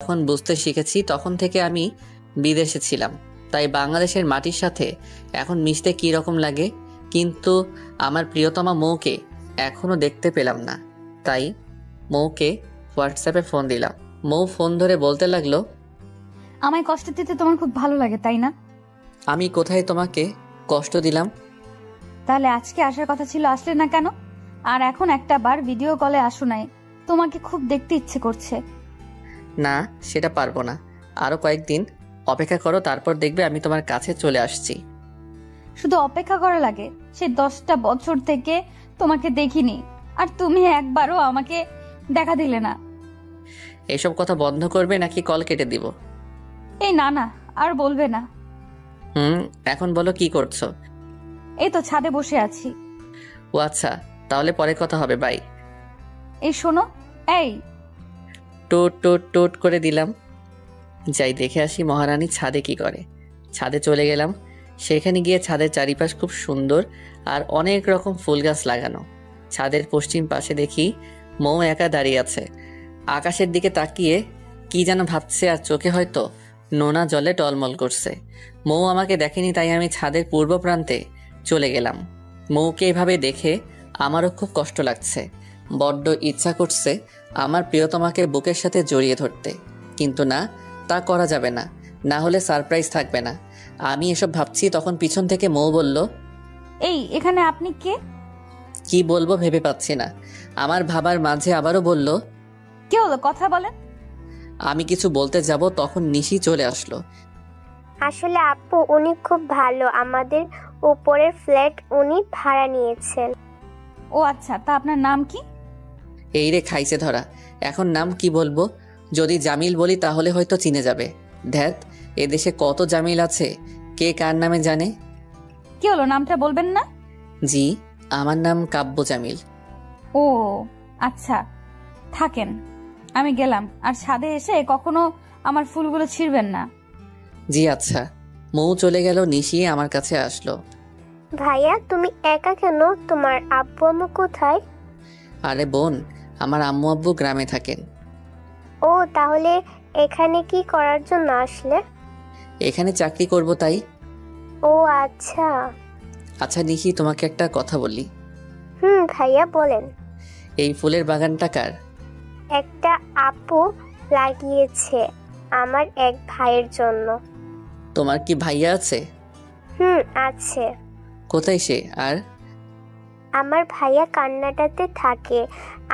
যখন বুঝতে শিখেছি তখন থেকে আমি বিদেশে ছিলাম, তাই বাংলাদেশের মাটির সাথে এখন মিশতে কী রকম লাগে। কিন্তু আমার প্রিয়তমা মৌকে এখনও দেখতে পেলাম না, তাই মৌকে হোয়াটসঅ্যাপে ফোন দিলাম। মৌ ফোন ধরে বলতে লাগলো, আমায় কষ্ট দিতে তোমার খুব ভালো লাগে তাই না? আমি কোথায় তোমাকে কষ্ট দিলাম? তাহলে আজকে আসার কথা ছিল, আসলে না কেন? আর এখন একটা বার ভিডিও কলে আসো নাই, তোমাকে খুব দেখতে ইচ্ছে করছে। না, সেটা পারবো না। আরও কয়েকদিন অপেক্ষা করো, তারপর দেখবে আমি তোমার কাছে চলে আসছি। শুধু অপেক্ষা করা লাগে? সে 10টা বছর থেকে তোমাকে দেখিনি, আর তুমি একবারও আমাকে দেখা দিলে না। এসব কথা বন্ধ করবে নাকি কল কেটে দিব? এই না না, আর বলবে না। এখন বলো কি করছো? এই তো ছাদে বসে আছি। ও আচ্ছা, তাহলে পরে কথা হবে, বাই। এই শোনো, এই টোট টোট টোট করে দিলাম। যাই দেখে আসি মহারানী ছাদে কি করে। ছাদে চলে গেলাম। সেখানে গিয়ে ছাদের চারিপাশ খুব সুন্দর আর অনেক রকম ফুল গাছ লাগানো। ছাদের পশ্চিম পাশে দেখি মৌ একা দাঁড়িয়ে আছে, আকাশের দিকে তাকিয়ে কি যেন ভাবছে, আর চোখে হয়তো নোনা জলে টলমল করছে। মৌ আমাকে দেখেনি, তাই আমি ছাদের পূর্ব প্রান্তে চলে গেলাম। মৌকে এভাবে দেখে আমারও খুব কষ্ট লাগছে। বড্ড ইচ্ছা করছে আমার প্রিয়তমাকে বুকের সাথে জড়িয়ে ধরতে, কিন্তু না, তা করা যাবে না, না হলে সারপ্রাইজ থাকবে না। আমি এসব ভাবছি তখন পিছন থেকে মৌ বলল, এই এখানে আপনি কে? কি বলবো ভেবে পাচ্ছি না। আমার ভাবার মাঝে আবারও বলল, কি হলো, কথা বলেন। আমি কিছু বলতে যাব তখন নিশি চলে আসলো। আসলে আপু, উনি খুব ভালো, আমাদের উপরের ফ্ল্যাট উনি ভাড়া নিয়েছেন। ও আচ্ছা, তা আপনার নাম কি? এই রে খাইছে ধরা, এখন নাম কি বলবো? যদি জামিল বলি তাহলে হয়তো চিনে যাবে। ধ্যাত, এদেশে কত জামিল আছে, কে কার নামে জানে। কি হলো, নামটা বলবেন না? জি, আমার নাম কাব্য জামিল। ও আচ্ছা, থাকেন, আমি গেলাম। আর ছাদে এসে কখনো আমার ফুলগুলো ছিঁড়বেন না। জি আচ্ছা। মৌ চলে গেল। নিশি আমার কাছে আসলো। ভাইয়া, তুমি একা কেন? তোমার আব্বু আম্মু কোথায়? আরে বোন, আমার আম্মু আব্বু গ্রামে থাকেন। ও, তাহলে এখানে কি করার জন্য আসলে? এখানে চাকরি করব তাই। ও আচ্ছা। আচ্ছা নিশি, তোমাকে একটা কথা বলি। ভাইয়া বলেন। এই ফুলের বাগানটা কার? একটা আপু লাগিয়েছে আমার এক ভাইয়ের জন্য। তোমার কি ভাইয়া আছে? আছে। কোথায় সে? আর আমার ভাইয়া কান্নাটাতে থাকে,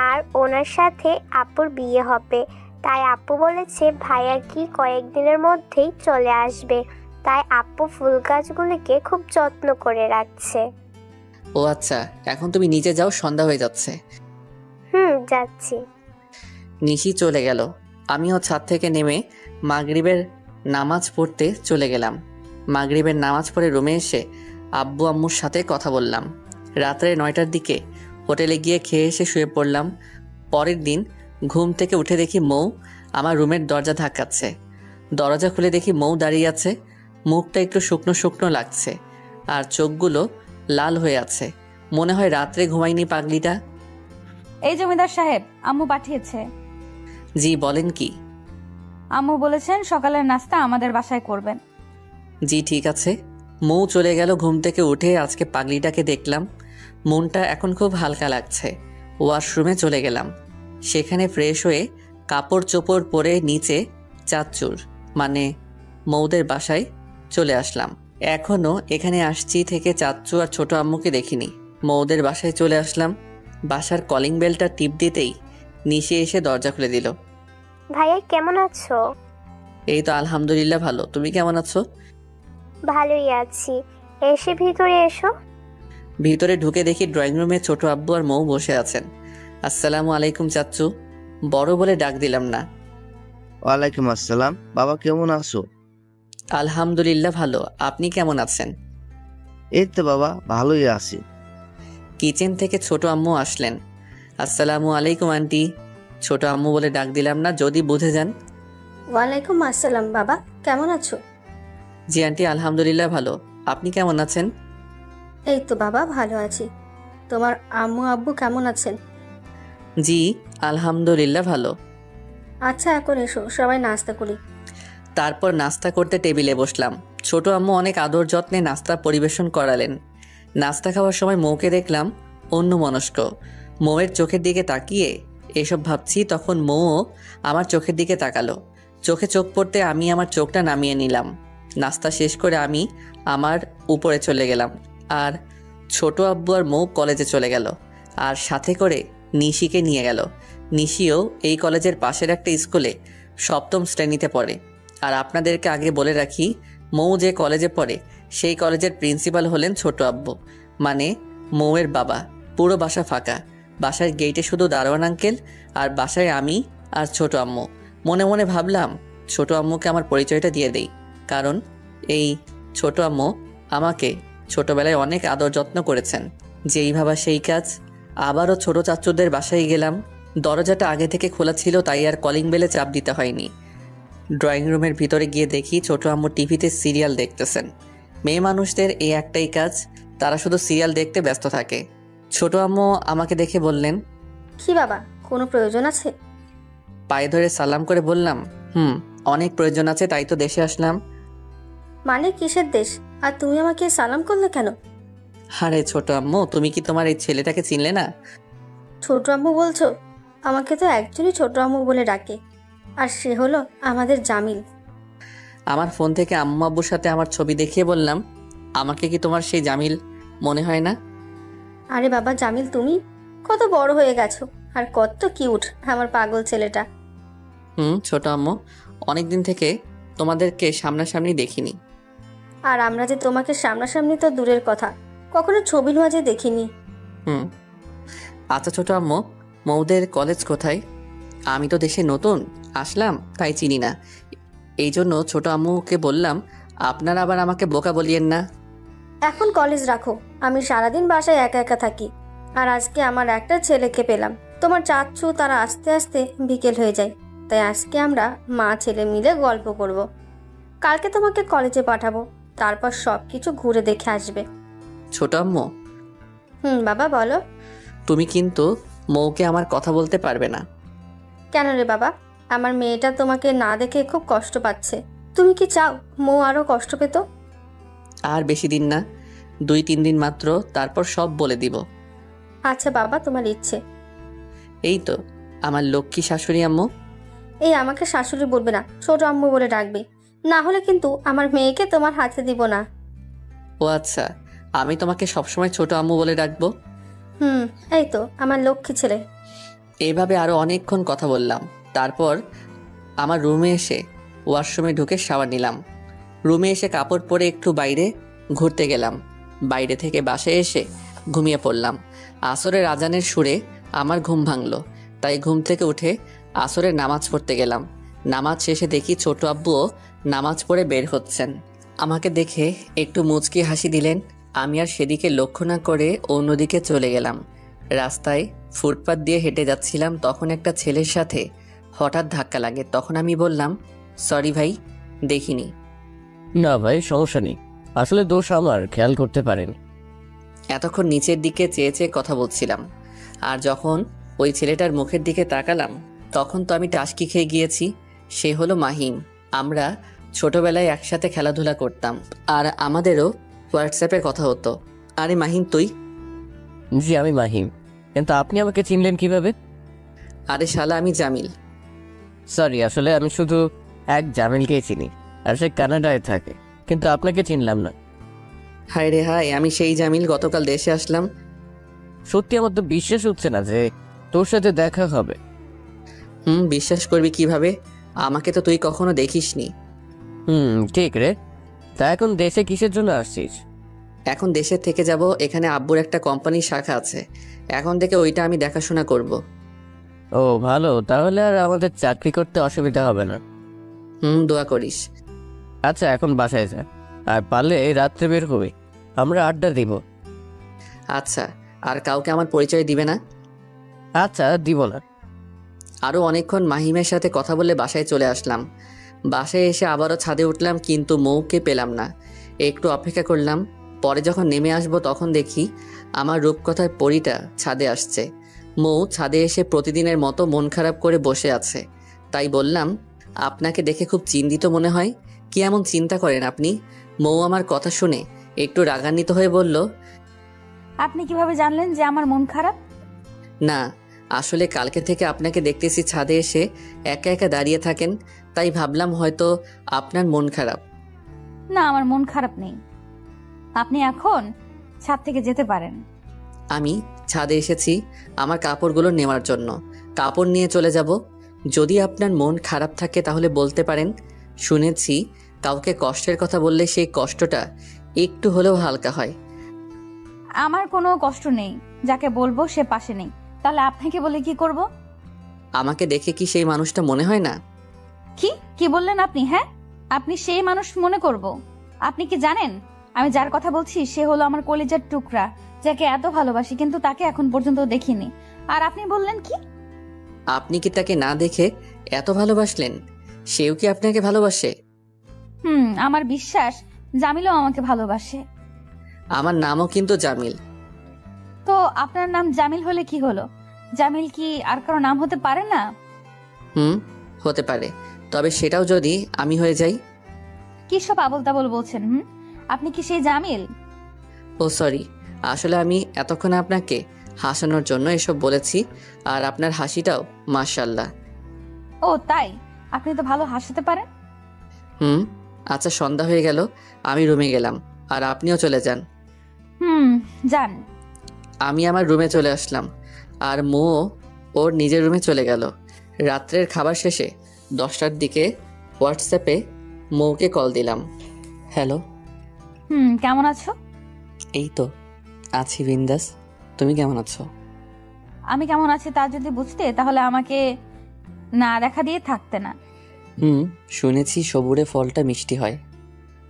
আর ওনার সাথে আপুর বিয়ে হবে। তাই আপু বলেছে ভাইয়া কি কয়েকদিনের মধ্যেই চলে আসবে, তাই আপু ফুল গাছগুলিকে খুব যত্ন করে রাখছে। ও আচ্ছা, এখন তুমি নিচে যাও, সন্ধ্যা হয়ে যাচ্ছে। যাচ্ছি। নিশি চলে গেল। আমিও ছাদ থেকে নেমে মাগরিবের নামাজ পড়তে চলে গেলাম। মাগরিবের নামাজ পড়ে রুমে এসে আব্বু আম্মুর সাথে কথা বললাম। রাত্রে 9টার দিকে হোটেলে গিয়ে খেয়ে এসে শুয়ে পড়লাম। পরের দিন ঘুম থেকে উঠে দেখি মৌ আমার রুমের দরজা ধাক্কাচ্ছে। দরজা খুলে দেখি মৌ দাঁড়িয়ে আছে। মুখটা একটু শুকনো শুকনো লাগছে, আর চোখগুলো লাল হয়ে আছে। মনে হয় রাত্রে ঘুমায়নি পাগলিটা। এই জমিদার সাহেব, আম্মু পাঠিয়েছে। জি বলেন কি? আম্মু বলেছেন সকালের নাস্তা আমাদের বাসায় করবেন। জি ঠিক আছে। মৌ চলে গেল। ঘুম থেকে উঠে আজকে পাগলিটাকে দেখলাম। মনটা এখন খুব হালকা লাগছে। ওয়াশরুমে চলে গেলাম। সেখানে ফ্রেশ হয়ে কাপড় চোপড় পরে নিচে চাচ্চুর মানে মৌদের বাসায় চলে আসলাম। এখনও এখানে আসছি থেকে চাচ্চু আর ছোট আম্মুকে দেখিনি। মৌদের বাসায় চলে আসলাম। বাসার কলিং বেলটা টিপ দিতেই নিশে এসে দরজা খুলে দিল। ভাইয়া কেমন আছো? এই তো আলহামদুলিল্লাহ ভালো, তুমি কেমন আছো? ভালোই আছি। এসে ভিতরে এসো। ভিতরে ঢুকে দেখি ড্রয়িং রুমে ছোট আব্বু আর মৌ বসে আছেন। আসসালামু আলাইকুম চাচ্চু, বড় বলে ডাক দিলাম না। ওয়ালাইকুম আসসালাম। বাবা কেমন আছো? আলহামদুলিল্লাহ ভালো, আপনি কেমন আছেন? এই তো বাবা, ভালোই আছি। কিচেন থেকে ছোট আম্মু আসলেন। আসসালামু আলাইকুম আন্টি। ছোট আম্মু বলে ডাক দিলাম না, যদি বুঝে যান। ওয়ালাইকুম আসসালাম। বাবা কেমন আছো? জি আন্টি আলহামদুলিল্লাহ ভালো, আপনি কেমন আছেন? এই তো বাবা ভালো আছি। তোমার আম্মু আব্বু কেমন আছেন? জি আলহামদুলিল্লাহ ভালো। আচ্ছা এখন এসো, সবাই নাস্তা করি। তারপর নাস্তা করতে টেবিলে বসলাম। ছোট আম্মু অনেক আদর যত্নে নাস্তা পরিবেশন করালেন। নাস্তা খাওয়ার সময় মৌকে দেখলাম অন্যমনস্ক। মৌয়ের চোখের দিকে তাকিয়ে এসব ভাবছি, তখন মৌও আমার চোখের দিকে তাকালো। চোখে চোখ পড়তে আমি আমার চোখটা নামিয়ে নিলাম। নাস্তা শেষ করে আমি আমার উপরে চলে গেলাম, আর ছোট আব্বু আর মৌ কলেজে চলে গেল, আর সাথে করে নিশিকে নিয়ে গেল। নিশিও এই কলেজের পাশের একটা স্কুলে 7ম শ্রেণীতে পড়ে। আর আপনাদেরকে আগে বলে রাখি, মৌ যে কলেজে পড়ে সেই কলেজের প্রিন্সিপাল হলেন ছোট আব্বু, মানে মৌয়ের বাবা। পুরো বাসা ফাঁকা, বাসার গেটে শুধু দারোয়ান আঙ্কেল, আর বাসায় আমি আর ছোট আম্মু। মনে মনে ভাবলাম ছোট আম্মুকে আমার পরিচয়টা দিয়ে দেই, কারণ এই ছোট আম্মু আমাকে ছোটবেলায় অনেক আদর যত্ন করেছেন। যেই ভাবা সেই কাজ। আবারও ছোট চাচুদের বাসায় গেলাম। দরজাটা আগে থেকে খোলা ছিল, তাই আর কলিং বেলে চাপ দিতে হয়নি। ড্রয়িং রুমের ভিতরে গিয়ে দেখি ছোট আম্মু টিভিতে সিরিয়াল দেখতেছেন। মেয়ে মানুষদের এই একটাই কাজ, তারা শুধু সিরিয়াল দেখতে ব্যস্ত থাকে। ছোট আম্মু আমাকে দেখে বললেন, কি বাবা, কোনো প্রয়োজন আছে? পায়ে ধরে সালাম করে বললাম, অনেক প্রয়োজন আছে, তাই তো দেশে আসলাম। মানে কিসের দেশ? আর তুমি আমাকে সালাম করলে কেন? আরে ছোট আম্মু, তুমি কি তোমার এই ছেলেটাকে চিনলে না? ছোট আম্মু বলছো? আমাকে তো একজনই ছোট আম্মু বলে ডাকে, আর সে হলো আমাদের জামিল। আমার ফোন থেকে আম্মু আব্বুর সাথে আমার ছবি দেখিয়ে বললাম, আমাকে কি তোমার সেই জামিল মনে হয় না? আরে বাবা জামিল, তুমি কত বড় হয়ে গেছো, আর কত কিউট আমার পাগল ছেলেটা। ছোট আম্মু, অনেকদিন থেকে তোমাদেরকে সামনাসামনি দেখিনি। আর আমরা যে তোমাকে সামনাসামনি তো দূরের কথা, কখনো ছবির মাঝে দেখিনি। আচ্ছা ছোট আম্মু, মৌদের কলেজ কোথায়? আমি তো দেশে নতুন আসলাম, তাই চিনি না। এই জন্য ছোট আম্মুকে বললাম, আপনারা আবার আমাকে বোকা বলিয়েন না। এখন কলেজ রাখো, আমি সারাদিন বাসায় একা একা থাকি, আর আজকে আমার একটা ছেলেকে পেলাম। তোমার চাচ্ছু তারা আস্তে আস্তে বিকেল হয়ে যায়, তাই আজকে আমরা মা ছেলে মিলে গল্প করব। কালকে তোমাকে কলেজে পাঠাবো, তারপর সব কিছু ঘুরে দেখে আসবে। ছোট আম্মু, বাবা বলো। তুমি কিন্তু মৌকে আমার কথা বলতে পারবে না। কেন রে বাবা? আমার মেয়েটা তোমাকে না দেখে খুব কষ্ট পাচ্ছে। তুমি কি চাও মৌ আরো কষ্ট পেত? আর বেশি দিন না, 2-3 দিন মাত্র, তারপর সব বলে দিব। আচ্ছা বাবা, তোমার ইচ্ছে। এই তো আমার লক্ষ্মী শাশুড়ি আম্মু। এই আমাকে শাশুড়ি বলবে না, ছোট আম্মু বলে ডাকবে, না হলে কিন্তু আমার মেয়েকে তোমার হাতে দিব না। ও আচ্ছা, আমি তোমাকে সবসময় ছোট আম্মু বলে ডাকবো। এই তো আমার লক্ষ্মী ছেলে। এইভাবে আরো অনেকক্ষণ কথা বললাম। তারপর আমার রুমে এসে ওয়াশরুমে ঢুকে শাওয়ার নিলাম। রুমে এসে কাপড় পরে একটু বাইরে ঘুরতে গেলাম। বাইরে থেকে বাসায় এসে ঘুমিয়ে পড়লাম। আসরের আজানের সুরে আমার ঘুম ভাঙলো, তাই ঘুম থেকে উঠে আসরের নামাজ পড়তে গেলাম। নামাজ শেষে দেখি ছোট আব্বুও নামাজ পড়ে বের হচ্ছেন। আমাকে দেখে একটু মুচকি হাসি দিলেন। আমি আর সেদিকে লক্ষ্য না করে অন্যদিকে চলে গেলাম। রাস্তায় ফুটপাত দিয়ে হেঁটে যাচ্ছিলাম, তখন একটা ছেলের সাথে হঠাৎ ধাক্কা লাগে। তখন আমি বললাম, সরি ভাই, দেখিনি। না ভাই, সমস্যা নেই, আসলে দোষ আমার, খেয়াল করতে পারেন। এতক্ষণ নিচের দিকে চেয়ে চেয়ে কথা বলছিলাম, আর যখন ওই ছেলেটার মুখের দিকে তাকালাম তখন তো আমি টাসকি খেয়ে গিয়েছি। সে হলো মাহিম। আমরা ছোটবেলায় একসাথে খেলাধুলা করতাম, আর আমাদেরও হোয়াটসঅ্যাপে কথা হতো। আরে মাহিম তুই? জি আমি মাহিম, কিন্তু আপনি আমাকে চিনলেন কিভাবে? আরে শালা, আমি জামিল। সরি, আসলে আমি শুধু এক জামিলকেই চিনি, আর সে কানাডায় থাকে, কিন্তু আপনাকে চিনলাম না। হায় রে হায়, আমি সেই জামিল, গতকাল দেশে আসলাম। সত্যি আমার তো বিশ্বাস হচ্ছে না যে তোর সাথে দেখা হবে। বিশ্বাস করবি কিভাবে? আমাকে তো তুই কখনো দেখিসনি। ঠিক রে। তা এখন দেশে কিসের জন্য আসছিস? এখন দেশের থেকে যাব, এখানে আব্বুর একটা কোম্পানির শাখা আছে, এখন থেকে ওইটা আমি দেখাশোনা করব। ও ভালো, তাহলে আর আমাদের চাকরি করতে অসুবিধা হবে না। দোয়া করিস। আচ্ছা এখন বাসায় যা, আর পারলে রাত্রে বের হবি, আমরা আড্ডা দিব। আচ্ছা, আর কাউকে আমার পরিচয় দিবে না? আচ্ছা দিব না। আরও অনেকক্ষণ মাহিমের সাথে কথা বলে বাসায় চলে আসলাম। বাসায় এসে আবারও ছাদে উঠলাম, কিন্তু মৌকে পেলাম না। একটু অপেক্ষা করলাম, পরে যখন নেমে আসবো তখন দেখি আমার রূপকথার পরীটা ছাদে আসছে। মৌ ছাদে এসে প্রতিদিনের মতো মন খারাপ করে বসে আছে। তাই বললাম, আপনাকে দেখে খুব চিন্তিত মনে হয়। কি এমন চিন্তা করেন আপনি? মৌ আমার কথা শুনে একটু রাগান্বিত হয়ে বলল, আপনি কিভাবে জানলেন যে আমার মন খারাপ? না, আসলে কালকে থেকে আপনাকে দেখতেছি ছাদে এসে একা একা দাঁড়িয়ে থাকেন, তাই ভাবলাম হয়তো আপনার মন খারাপ। না, আমার মন খারাপ নেই। আপনি এখন ছাদ থেকে যেতে পারেন। আমি ছাদে এসেছি আমার কাপড়গুলো নেওয়ার জন্য। কাপড় নিয়ে চলে যাব। যদি আপনার মন খারাপ থাকে তাহলে বলতে পারেন। শুনেছি কাউকে কষ্টের কথা বললে সেই কষ্টটা একটু হলেও হালকা হয়। আমার কোনো কষ্ট নেই, যাকে বলবো সে পাশে নেই, তাহলে আপনাকে বলে কি করব? আমাকে দেখে কি সেই মানুষটা মনে হয় না? কি কি বললেন আপনি? হ্যাঁ, আপনি সেই মানুষ মনে করব? আপনি কি জানেন আমি যার কথা বলছি সে হলো আমার কলিজার টুকরা, যাকে এত ভালোবাসি, কিন্তু তাকে এখন পর্যন্ত দেখিনি। আর আপনি বললেন কি? আপনি কি তাকে না দেখে এত ভালোবাসলেন? সেও কি আপনাকে ভালোবাসে? আমার বিশ্বাস জামিলও আমাকে ভালোবাসে। আমার নামও কিন্তু জামিল। তো আপনার নাম জামিল হলে কি হলো? জামিল কি আর কারো নাম হতে পারে না? হতে পারে, তবে সেটাও যদি আমি হয়ে যাই। কি সব আবল তাবল বলছেন? আপনি কি সেই জামিল? ও সরি, আসলে আমি এতক্ষণ আপনাকে হাসানোর জন্য এসব বলেছি। আর আপনার হাসিটাও মাশাআল্লাহ। ও তাই? আপনি তো ভালো হাসাতে পারেন। আচ্ছা, সন্ধ্যা হয়ে গেল, আমি রুমে গেলাম, আর আপনিও চলে যান। যান। আমি আমার রুমে চলে আসলাম, আর মো ওর নিজের রুমে চলে গেল। রাত্রের খাবার শেষে 10টার দিকে হোয়াটসঅ্যাপে মৌকে কল দিলাম। হ্যালো। কেমন আছো? এই তো আছি বিন্দাস, তুমি কেমন আছো? আমি কেমন আছি তা যদি বুঝতে তাহলে আমাকে না দেখা দিয়ে থাকতে না। শুনেছি সবুরে ফলটা মিষ্টি হয়।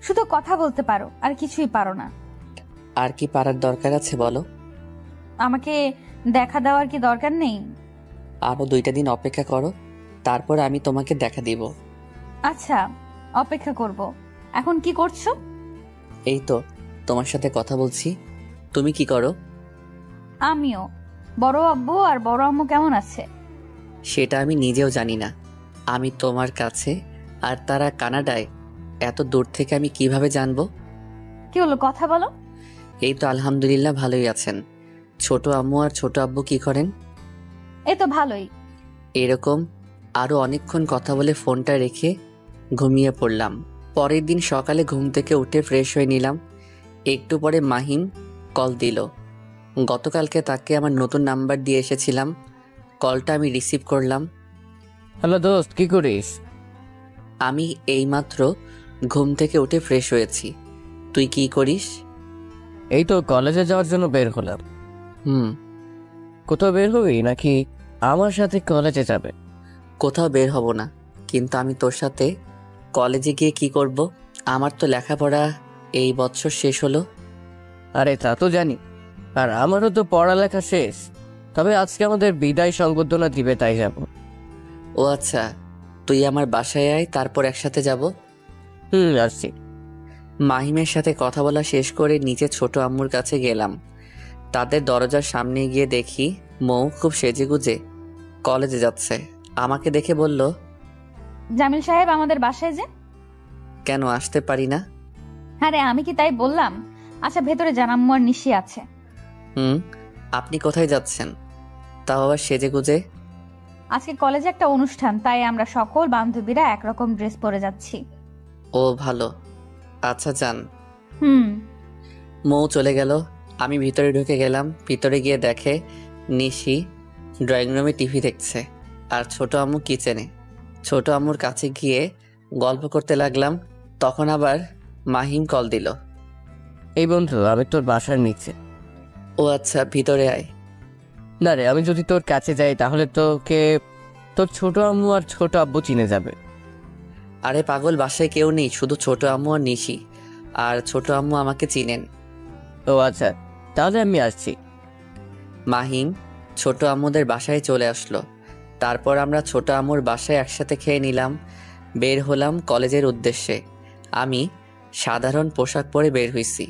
শুধু কথা বলতে পারো আর কিছুই পারো না। আর কি পারার দরকার আছে বলো? আমাকে দেখা দেওয়ার কি দরকার নেই? আরো 2টা দিন অপেক্ষা করো, তারপর আমি তোমাকে দেখা দিব। আচ্ছা, অপেক্ষা করব। এখন কি করছো? এই তো তোমার সাথে কথা বলছি। তুমি কি করো? আমিও। বড় আব্বু আর বড় আম্মু কেমন আছে? সেটা আমি নিজেও জানি না। আমি তোমার কাছে আর তারা কানাডায়, এত দূর থেকে আমি কিভাবে জানবো? কি হলো, কথা বলো। এই তো আলহামদুলিল্লাহ ভালোই আছেন। ছোট আম্মু আর ছোট আব্বু কি করেন? এই তো ভালোই। এরকম আরো অনেকক্ষণ কথা বলে ফোনটা রেখে ঘুমিয়ে পড়লাম। পরের দিন সকালে ঘুম থেকে উঠে ফ্রেশ হয়ে নিলাম। একটু পরে মাহিম কল দিল। গতকালকে তাকে আমার নতুন নাম্বার দিয়ে এসেছিলাম। কলটা আমি রিসিভ করলাম। হ্যালো দোস্ত, কি করিস? আমি এইমাত্র ঘুম থেকে উঠে ফ্রেশ হয়েছি। তুই কি করিস? এই তো কলেজে যাওয়ার জন্য বের হলাম। কোথাও বের হবি নাকি আমার সাথে কলেজে যাবে? কোথাও বের হব না, কিন্তু আমি তোর সাথে কলেজে গিয়ে কি করব? আমার তো লেখাপড়া এই বছর শেষ হলো। আরে তা তো জানি, আর আমারও তো পড়ালেখা শেষ। তবে আজকে আমাদের বিদায় সংবর্ধনা দিবে, তাই যাব। ও আচ্ছা, তুই আমার বাসায় আয়, তারপর একসাথে যাব। আসছি। মাহিমের সাথে কথা বলা শেষ করে নিচে ছোট আম্মুর কাছে গেলাম। তাদের দরজার সামনে গিয়ে দেখি মৌ খুব সেজেগুজে কলেজে যাচ্ছে। আমাকে দেখে বলল, জামিল সাহেব আমাদের বাসায় যে। কেন আসতে পারি না? আরে আমি কি তাই বললাম? আচ্ছা ভেতরে যান, আম্মু আর নিশি আছে। আপনি কোথায় যাচ্ছেন, তাও আবার সেজেগুজে? আজকে কলেজে একটা অনুষ্ঠান, তাই আমরা সকল বান্ধবীরা একরকম ড্রেস পরে যাচ্ছি। ও ভালো, আচ্ছা যান। মৌ চলে গেল। আমি ভিতরে ঢুকে গেলাম। ভিতরে গিয়ে দেখে নিশি ড্রয়িং রুমে টিভি দেখছে, আর ছোট আম্মু কিচেনে। ছোট আম্মুর কাছে গিয়ে গল্প করতে লাগলাম। তখন আবার মাহিম কল দিল। এই বন্ধু, আমি তোর বাসার নিচে। ও আচ্ছা, ভিতরে আয়। না রে, আমি যদি তোর কাছে যাই তাহলে তোকে তোর ছোট আম্মু আর ছোট আব্বু চিনে যাবে। আরে পাগল, বাসায় কেউ নেই, শুধু ছোট আম্মু আর নিশি। আর ছোট আম্মু আমাকে চিনেন। ও আচ্ছা, তাহলে আমি আসছি। মাহিম ছোট আম্মুদের বাসায় চলে আসলো। তারপর আমরা ছোট আম্মুর বাসায় একসাথে খেয়ে নিলাম। বের হলাম কলেজের উদ্দেশ্যে। আমি সাধারণ পোশাক পরে বের হইছি।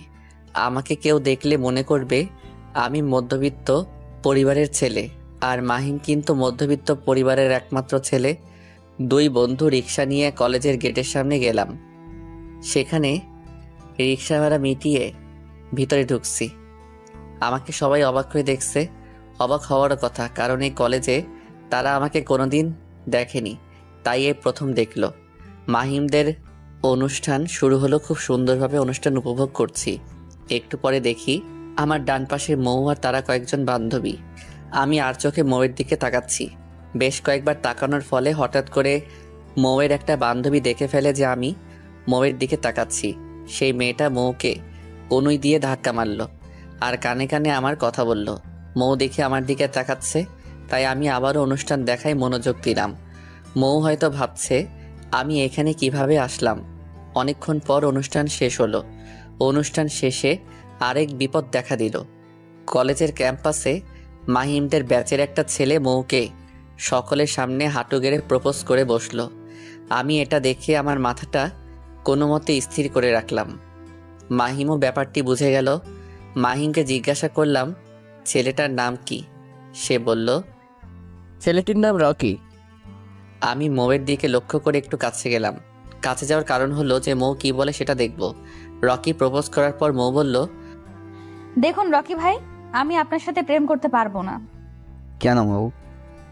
আমাকে কেউ দেখলে মনে করবে আমি মধ্যবিত্ত পরিবারের ছেলে, আর মাহিম কিন্তু মধ্যবিত্ত পরিবারের একমাত্র ছেলে। দুই বন্ধু রিক্সা নিয়ে কলেজের গেটের সামনে গেলাম। সেখানে রিক্সা ভাড়া মিটিয়ে ভিতরে ঢুকছি। আমাকে সবাই অবাক হয়ে দেখছে। অবাক হওয়ার কথা, কারণ এই কলেজে তারা আমাকে কোনোদিন দেখেনি, তাই এই প্রথম দেখলো। মাহিমদের অনুষ্ঠান শুরু হলো, খুব সুন্দরভাবে অনুষ্ঠান উপভোগ করছি। একটু পরে দেখি আমার ডান পাশে মৌ আর তারা কয়েকজন বান্ধবী। আমি আর চোখে মৌয়ের দিকে তাকাচ্ছি। বেশ কয়েকবার তাকানোর ফলে হঠাৎ করে মৌয়ের একটা বান্ধবী দেখে ফেলে যে আমি মৌয়ের দিকে তাকাচ্ছি। সেই মেয়েটা মৌকে কনুই দিয়ে ধাক্কা মারল আর কানে কানে আমার কথা বলল। মৌ দেখে আমার দিকে তাকাচ্ছে, তাই আমি আবারও অনুষ্ঠান দেখায় মনোযোগ দিলাম। মৌ হয়তো ভাবছে আমি এখানে কিভাবে আসলাম। অনেকক্ষণ পর অনুষ্ঠান শেষ হলো। অনুষ্ঠান শেষে আরেক বিপদ দেখা দিল। কলেজের ক্যাম্পাসে মাহিমদের ব্যাচের একটা ছেলে মৌকে সকলের সামনে হাঁটু গেড়ে প্রপোজ করে বসলো। আমি এটা দেখে আমার মাথাটা কোনো মতে স্থির করে রাখলাম। মাহিমও ব্যাপারটি বুঝে গেল। মাহিমকে জিজ্ঞাসা করলাম ছেলেটার নাম কি। সে বলল ছেলেটির নাম রকি। আমি মৌয়ের দিকে লক্ষ্য করে একটু কাছে গেলাম। কাছে যাওয়ার কারণ হলো যে মৌ কি বলে সেটা দেখব। রকি প্রপোজ করার পর মৌ বলল, দেখুন রকি ভাই, আমি আপনার সাথে প্রেম করতে পারবো না। কেন মৌ?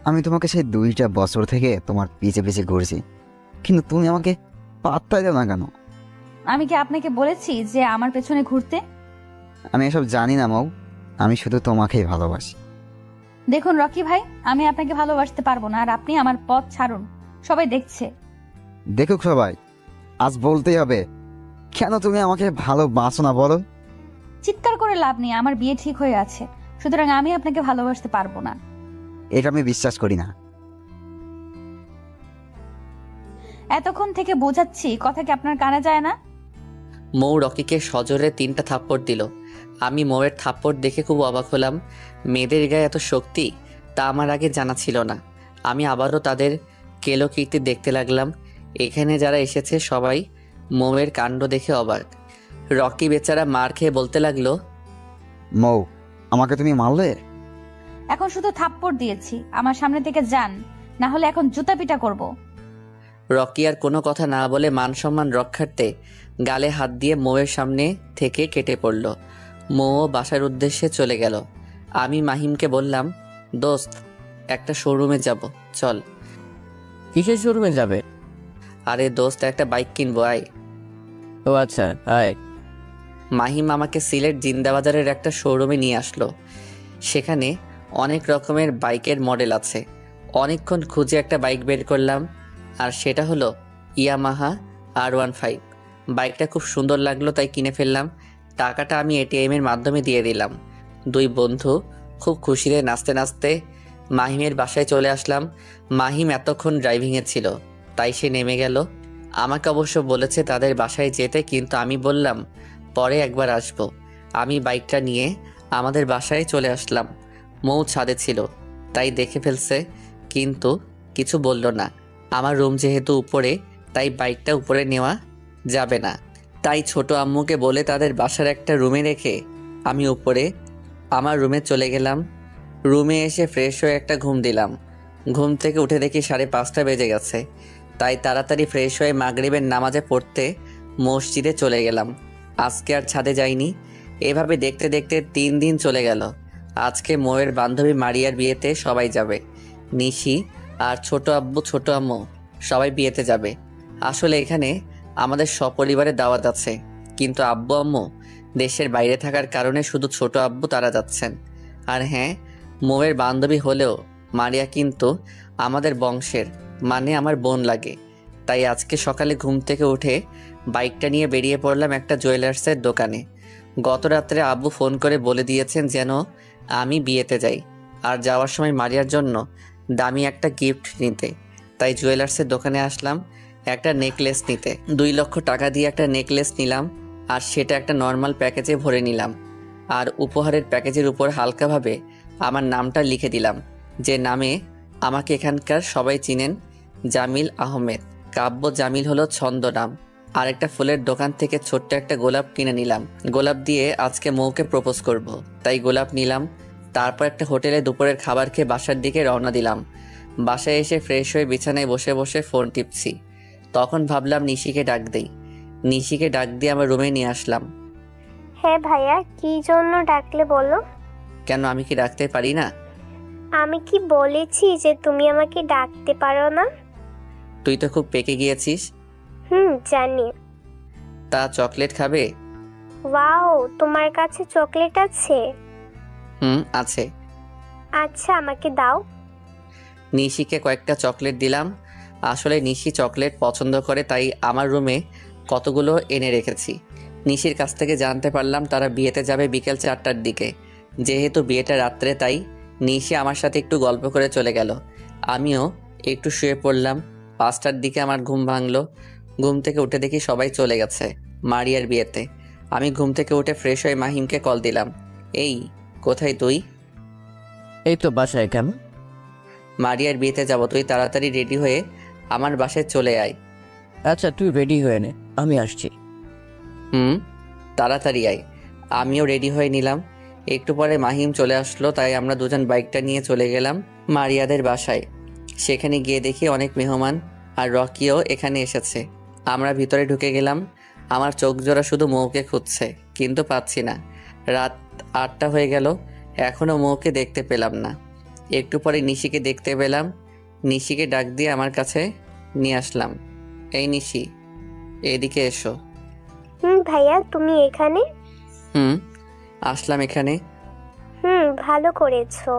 আমি তোমাকে সেই 2টা বছর থেকে তোমার পিছে পিছে ঘুরছি, কিন্তু তুমি আমাকে পাত্তাই দাও না কেন? আমি কি আপনাকে বলেছি যে আমার পেছনে ঘুরতে? আমি এসব জানি না মৌ, আমি শুধু তোমাকেই ভালোবাসি। দেখুন রকি ভাই, আমি আপনাকে ভালোবাসতে পারবো না, আর আপনি আমার পথ ছাড়ুন। সবাই দেখছে। দেখুক সবাই, আজ বলতেই হবে, কেন তুমি আমাকে ভালোবাসো না বলো? চিৎকার করে লাভ নেই, আমার বিয়ে ঠিক হয়ে আছে, সুতরাং আমি আপনাকে ভালোবাসতে পারবো না। এটা আমি বিশ্বাস করি না। এতক্ষণ থেকে বোঝাচ্ছি, কথা কি আপনার কানে যায় না? মৌ রকিকে সজোরে 3টা থাপ্পড় দিল। আমি মৌয়ের থাপ্পড় দেখে খুব অবাক হলাম। মেয়েদের গায়ে এত শক্তি, তা আমার আগে জানা ছিল না। আমি আবারও তাদের কেলোকীর্তি দেখতে লাগলাম। এখানে যারা এসেছে সবাই মৌয়ের কাণ্ড দেখে অবাক। রকি বেচারা মার খেয়ে বলতে লাগলো, মৌ, আমাকে তুমি মারলে? এখন শুধু থাপ্পড় দিয়েছি, আমার সামনে থেকে যান, না হলে এখন জুতা পিটা করবো। রকি আর কোনো কথা না বলে মান সম্মান রক্ষার্থে গালে হাত দিয়ে মৌয়ের সামনে থেকে কেটে পড়ল। মৌ বাসার উদ্দেশ্যে চলে গেল। আমি মাহিমকে বললাম, দোস্ত, একটা শোরুমে যাব, চল। কিসের শোরুমে যাবে? আরে দোস্ত, একটা বাইক কিনবো, আয়। ও আচ্ছা, আয়। মাহিম আমাকে সিলেট জিন্দাবাজারের একটা শোরুমে নিয়ে আসলো। সেখানে অনেক রকমের বাইকের মডেল আছে। অনেকক্ষণ খুঁজে একটা বাইক বের করলাম, আর সেটা হলো ইয়ামাহা R15। বাইকটা খুব সুন্দর লাগলো, তাই কিনে ফেললাম। টাকাটা আমি ATM-এর মাধ্যমে দিয়ে দিলাম। দুই বন্ধু খুব খুশিতে নাচতে নাচতে মাহিমের বাসায় চলে আসলাম। মাহিম এতক্ষণ ড্রাইভিংয়ে ছিল, তাই সে নেমে গেল। আমাকে অবশ্য বলেছে তাদের বাসায় যেতে, কিন্তু আমি বললাম পরে একবার আসব। আমি বাইকটা নিয়ে আমাদের বাসায় চলে আসলাম। মৌ ছাদে ছিল, তাই দেখে ফেলছে, কিন্তু কিছু বলল না। আমার রুম যেহেতু উপরে, তাই বাইকটা উপরে নেওয়া যাবে না, তাই ছোট আম্মুকে বলে তাদের বাসার একটা রুমে রেখে আমি উপরে আমার রুমে চলে গেলাম। রুমে এসে ফ্রেশ হয়ে একটা ঘুম দিলাম। ঘুম থেকে উঠে দেখি 5:30 বেজে গেছে, তাই তাড়াতাড়ি ফ্রেশ হয়ে মাগরিবের নামাজে পড়তে মসজিদে চলে গেলাম। আজকে আর ছাদে যাইনি। এভাবে দেখতে দেখতে 3 দিন চলে গেল। আজকে মৌয়ের বান্ধবী মারিয়ার বিয়েতে সবাই যাবে। নিশি আর ছোট আব্বু ছোট আম্মু সবাই বিয়েতে যাবে। আসলে এখানে আমাদের সপরিবারে দাওয়াত আছে, কিন্তু আব্বু আম্মু দেশের বাইরে থাকার কারণে শুধু ছোট আব্বু তারা যাচ্ছেন। আর হ্যাঁ, মৌয়ের বান্ধবী হলেও মারিয়া কিন্তু আমাদের বংশের, মানে আমার বোন লাগে। তাই আজকে সকালে ঘুম থেকে উঠে বাইকটা নিয়ে বেরিয়ে পড়লাম একটা জুয়েলার্সের দোকানে। গত রাত্রে আব্বু ফোন করে বলে দিয়েছেন যেন আমি বিয়েতে যাই, আর যাওয়ার সময় মারিয়ার জন্য দামি একটা গিফট নিতে। তাই জুয়েলার্সের দোকানে আসলাম একটা নেকলেস নিতে। 2 লক্ষ টাকা দিয়ে একটা নেকলেস নিলাম, আর সেটা একটা নর্মাল প্যাকেজে ভরে নিলাম। আর উপহারের প্যাকেজের উপর হালকাভাবে আমার নামটা লিখে দিলাম, যে নামে আমাকে এখানকার সবাই চিনেন, জামিল আহমেদ। কাব্য জামিল হলো ছন্দ নাম। আর একটা ফুলের দোকান থেকে ছোট্ট একটা গোলাপ কিনে নিলাম। গোলাপ দিয়ে আজকে মৌকে প্রপোজ করব, তাই গোলাপ নিলাম। তারপর একটা হোটেলে দুপুরের খাবার খেয়ে বাসার দিকে রওনা দিলাম। বাসায় এসে ফ্রেশ হয়ে বিছানায় বসে বসে ফোন টিপছি। তখন ভাবলাম নিশিকে ডাক দেই। নিশিকে ডাক দিয়ে আমার রুমে নিয়ে আসলাম। হ্যাঁ ভাইয়া, কি জন্য ডাকলে বলো? কেন, আমি কি ডাকতে পারি না? আমি কি বলেছি যে তুমি আমাকে ডাকতে পারো না? তুই তো খুব পেকে গিয়েছিস। জানি। তা চকলেট খাবে? ওয়াও, তোমার কাছে চকলেট আছে? আছে। আচ্ছা, আমাকে দাও। নিশিকে কয়েকটা চকলেট দিলাম। আসলে নিশি চকলেট পছন্দ করে, তাই আমার রুমে কতগুলো এনে রেখেছি। নিশির কাছ থেকে জানতে পারলাম তারা বিয়েতে যাবে বিকেল 4টার দিকে। যেহেতু বিয়েটা রাত্রে, তাই নিশি আমার সাথে একটু গল্প করে চলে গেল। আমিও একটু শুয়ে পড়লাম। 5টার দিকে আমার ঘুম ভাঙলো। ঘুম থেকে উঠে দেখি সবাই চলে গেছে মারিয়ার বিয়েতে। আমি ঘুম থেকে উঠে ফ্রেশ হয়ে মাহিমকে কল দিলাম। এই, কোথায় তুই? এই তো বাসায়। কেন? মারিয়ার বিয়েতে যাব, তুই তাড়াতাড়ি রেডি হয়ে আমার বাসায় চলে আয়। আচ্ছা, তুই রেডি হয়ে নে, আমি আসছি। তাড়াতাড়ি আয়। আমিও রেডি হয়ে নিলাম। একটু পরে মাহিম চলে আসলো, তাই আমরা দুজন বাইকটা নিয়ে চলে গেলাম মারিয়াদের বাসায়। সেখানে গিয়ে দেখি অনেক মেহমান আর রকিও এখানে এসেছে। আমরা ভিতরে ঢুকে গেলাম। আমার চোখ জোড়া শুধু মৌকে খুঁজছে, কিন্তু পাচ্ছি না। রাত 8টা হয়ে গেল, এখনও মৌকে দেখতে পেলাম না। একটু পরে নিশিকে দেখতে পেলাম। নিশিকে ডাক দিয়ে আমার কাছে নিয়ে আসলাম। এই নিশি, এদিকে এসো। ভাইয়া, তুমি এখানে? আসলাম এখানে। ভালো করেছো।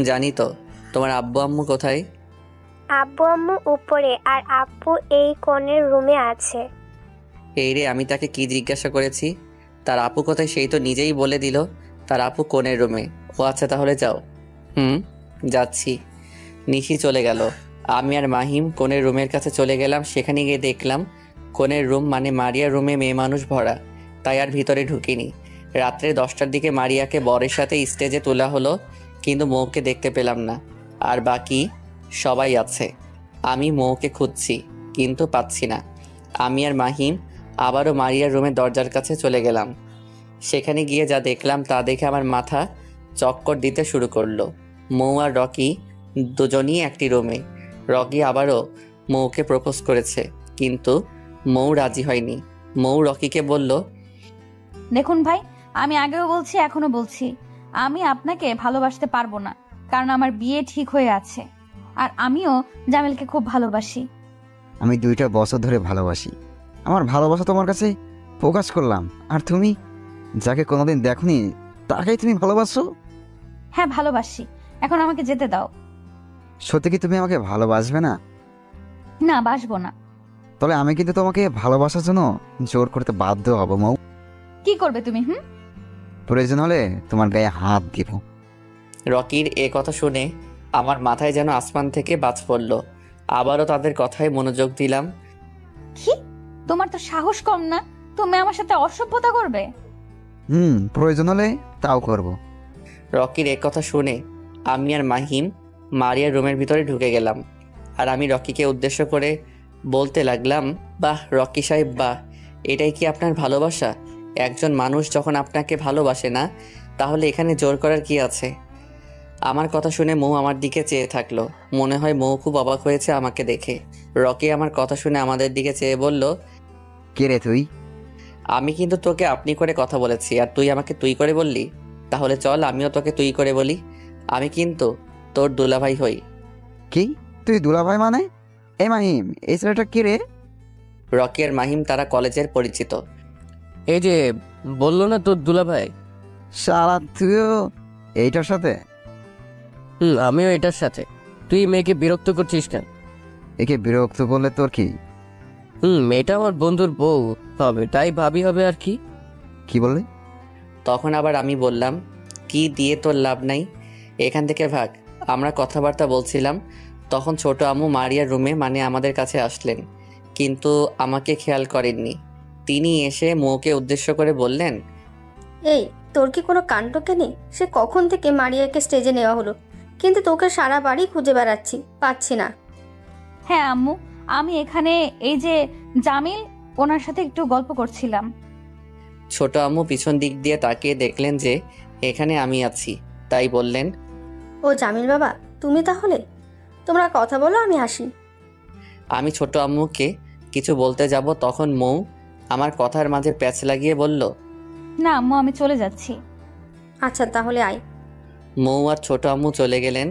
জানি তো। তোমার আব্বু আম্মু কোথায়? আব্বু আম্মু উপরে, আর আপু এই কোণের রুমে আছে। এই রে, আমি তাকে কি জিজ্ঞাসা করেছি? তার আপু কোথায় সেই তো নিজেই বলে দিল তার আপু কোণের রুমে। ও আচ্ছা, তাহলে যাও। যাচ্ছি। নিশি চলে গেল। আমি আর মাহিম কোণের রুমের কাছে চলে গেলাম। সেখানে গিয়ে দেখলাম কোণের রুম মানে মারিয়ার রুমে মেয়ে মানুষ ভরা, তাই আর ভিতরে ঢুকিনি। রাত্রে 10টার দিকে মারিয়াকে বরের সাথে স্টেজে তোলা হলো, কিন্তু মৌকে দেখতে পেলাম না। আর বাকি সবাই আছে। আমি মৌকে খুঁজছি, কিন্তু পাচ্ছি না। আমি আর মাহিম আবারও মারিয়ার রুমের দরজার কাছে চলে গেলাম। সেখানে গিয়ে যা দেখলাম তা দেখে আমার মাথা চক্কর দিতে শুরু করলো। মৌ আর রকি দুজনই একটি রুমে। রকি আবারও মৌকে প্রপোজ করেছে, কিন্তু মৌ রাজি হয়নি। মৌ রকিকে বলল, দেখুন ভাই, আমি আগেও বলছি, এখনো বলছি, আমি আপনাকে ভালোবাসতে পারবো না, কারণ আমার বিয়ে ঠিক হয়ে আছে আর আমিও জামিলকে খুব ভালোবাসি। আমি 2টা বছর ধরে ভালোবাসি। আমার ভালোবাসা তোমার কাছে প্রকাশ করলাম, আর তুমি যাকে কোনোদিন দেখনি তাকেই তুমি ভালোবাসো? হ্যাঁ, ভালোবাসি। এখন আমাকে যেতে দাও। সত্যি কি তুমি আমাকে ভালোবাসবে না? না, বাসবো না। তাহলে আমি কিন্তু তোমাকে ভালোবাসার জন্য জোর করতে বাধ্য হব মৌ। কি করবে তুমি? প্রয়োজন হলে তোমার গায়ে হাত দিব। রকির এ কথা শুনে আমার মাথায় যেন আসমান থেকে বাজ পড়ল। আবারও তাদের কথায় মনোযোগ দিলাম। কি? তোমার তো সাহস কম না? তুমি আমার সাথে অসভ্যতা করবে? প্রয়োজন হলে তাও করব। রকির এ কথা শুনে আমি আর মাহিম মারিয়ার রুমের ভিতরে ঢুকে গেলাম। আর আমি রকিকে উদ্দেশ্য করে বলতে লাগলাম, বাহ রকি সাহেব, বাহ, এটাই কি আপনার ভালোবাসা? একজন মানুষ যখন আপনাকে ভালোবাসে না, তাহলে এখানে জোর করার কি আছে? আমার কথা শুনে মৌ আমার দিকে চেয়ে থাকলো। মনে হয় মৌ খুব অবাক হয়েছে আমাকে দেখে। রকি আমার কথা শুনে আমাদের দিকে চেয়ে বলল, কে রে তুই? আমি কিন্তু তোকে আপনি করে কথা বলেছি, আর তুই আমাকে তুই করে বললি। তাহলে চল আমিও তোকে তুই করে বলি। আমি কিন্তু তোর দুলাভাই হই। কি? তুই দুলাভাই মানে? এই মাহিম, এই ছেলেটা কে রে? রকি আর মাহিম তারা কলেজের পরিচিত। এই যে বললো না তোর দুলাভাই। শালা তুইও এইটার সাথে? আমিও এটার সাথে। তুই মেয়েকে বিরক্ত করছিস কেন? একে বিরক্ত করলে তোর কি? মেয়েটা আমার বন্ধুর বউ হবে, তাই ভাবি হবে আর কি। কি বললি? তখন আবার আমি বললাম, কি দিয়ে তোর লাভ নাই, এখান থেকে ভাগ। আমরা কথাবার্তা বলছিলাম, তখন ছোট আম্মু মারিয়ার রুমে মানে আমাদের কাছে আসলেন, কিন্তু আমাকে খেয়াল করেননি। তিনি এসে মৌকে উদ্দেশ্য করে বললেন, এই, তোর কি কোনো কাণ্ডজ্ঞান নেই? সে কখন থেকে মারিয়াকে স্টেজে নেওয়া হলো, কিন্তু তোকে সারা বাড়ি খুঁজে বেড়াচ্ছি, পাচ্ছি না। হ্যাঁ আম্মু, আমি এখানে এই যে জামিল, ওনার সাথে একটু গল্প করছিলাম। ছোট আম্মু পিছন দিক দিয়ে তাকিয়ে দেখলেন যে এখানে আমি আছি, তাই বললেন, ও জামিল বাবা, তুমি তাহলে? তোমরা কথা বলো, আমি আসি। আমি ছোট আম্মুকে কিছু বলতে যাব, তখন মৌ আমার কথার মাঝে প্যাচ লাগিয়ে বলল, না আম্মু, আমি চলে যাচ্ছি। আচ্ছা তাহলে আয়। মৌ আর ছোট আম্মু চলে গেলেন।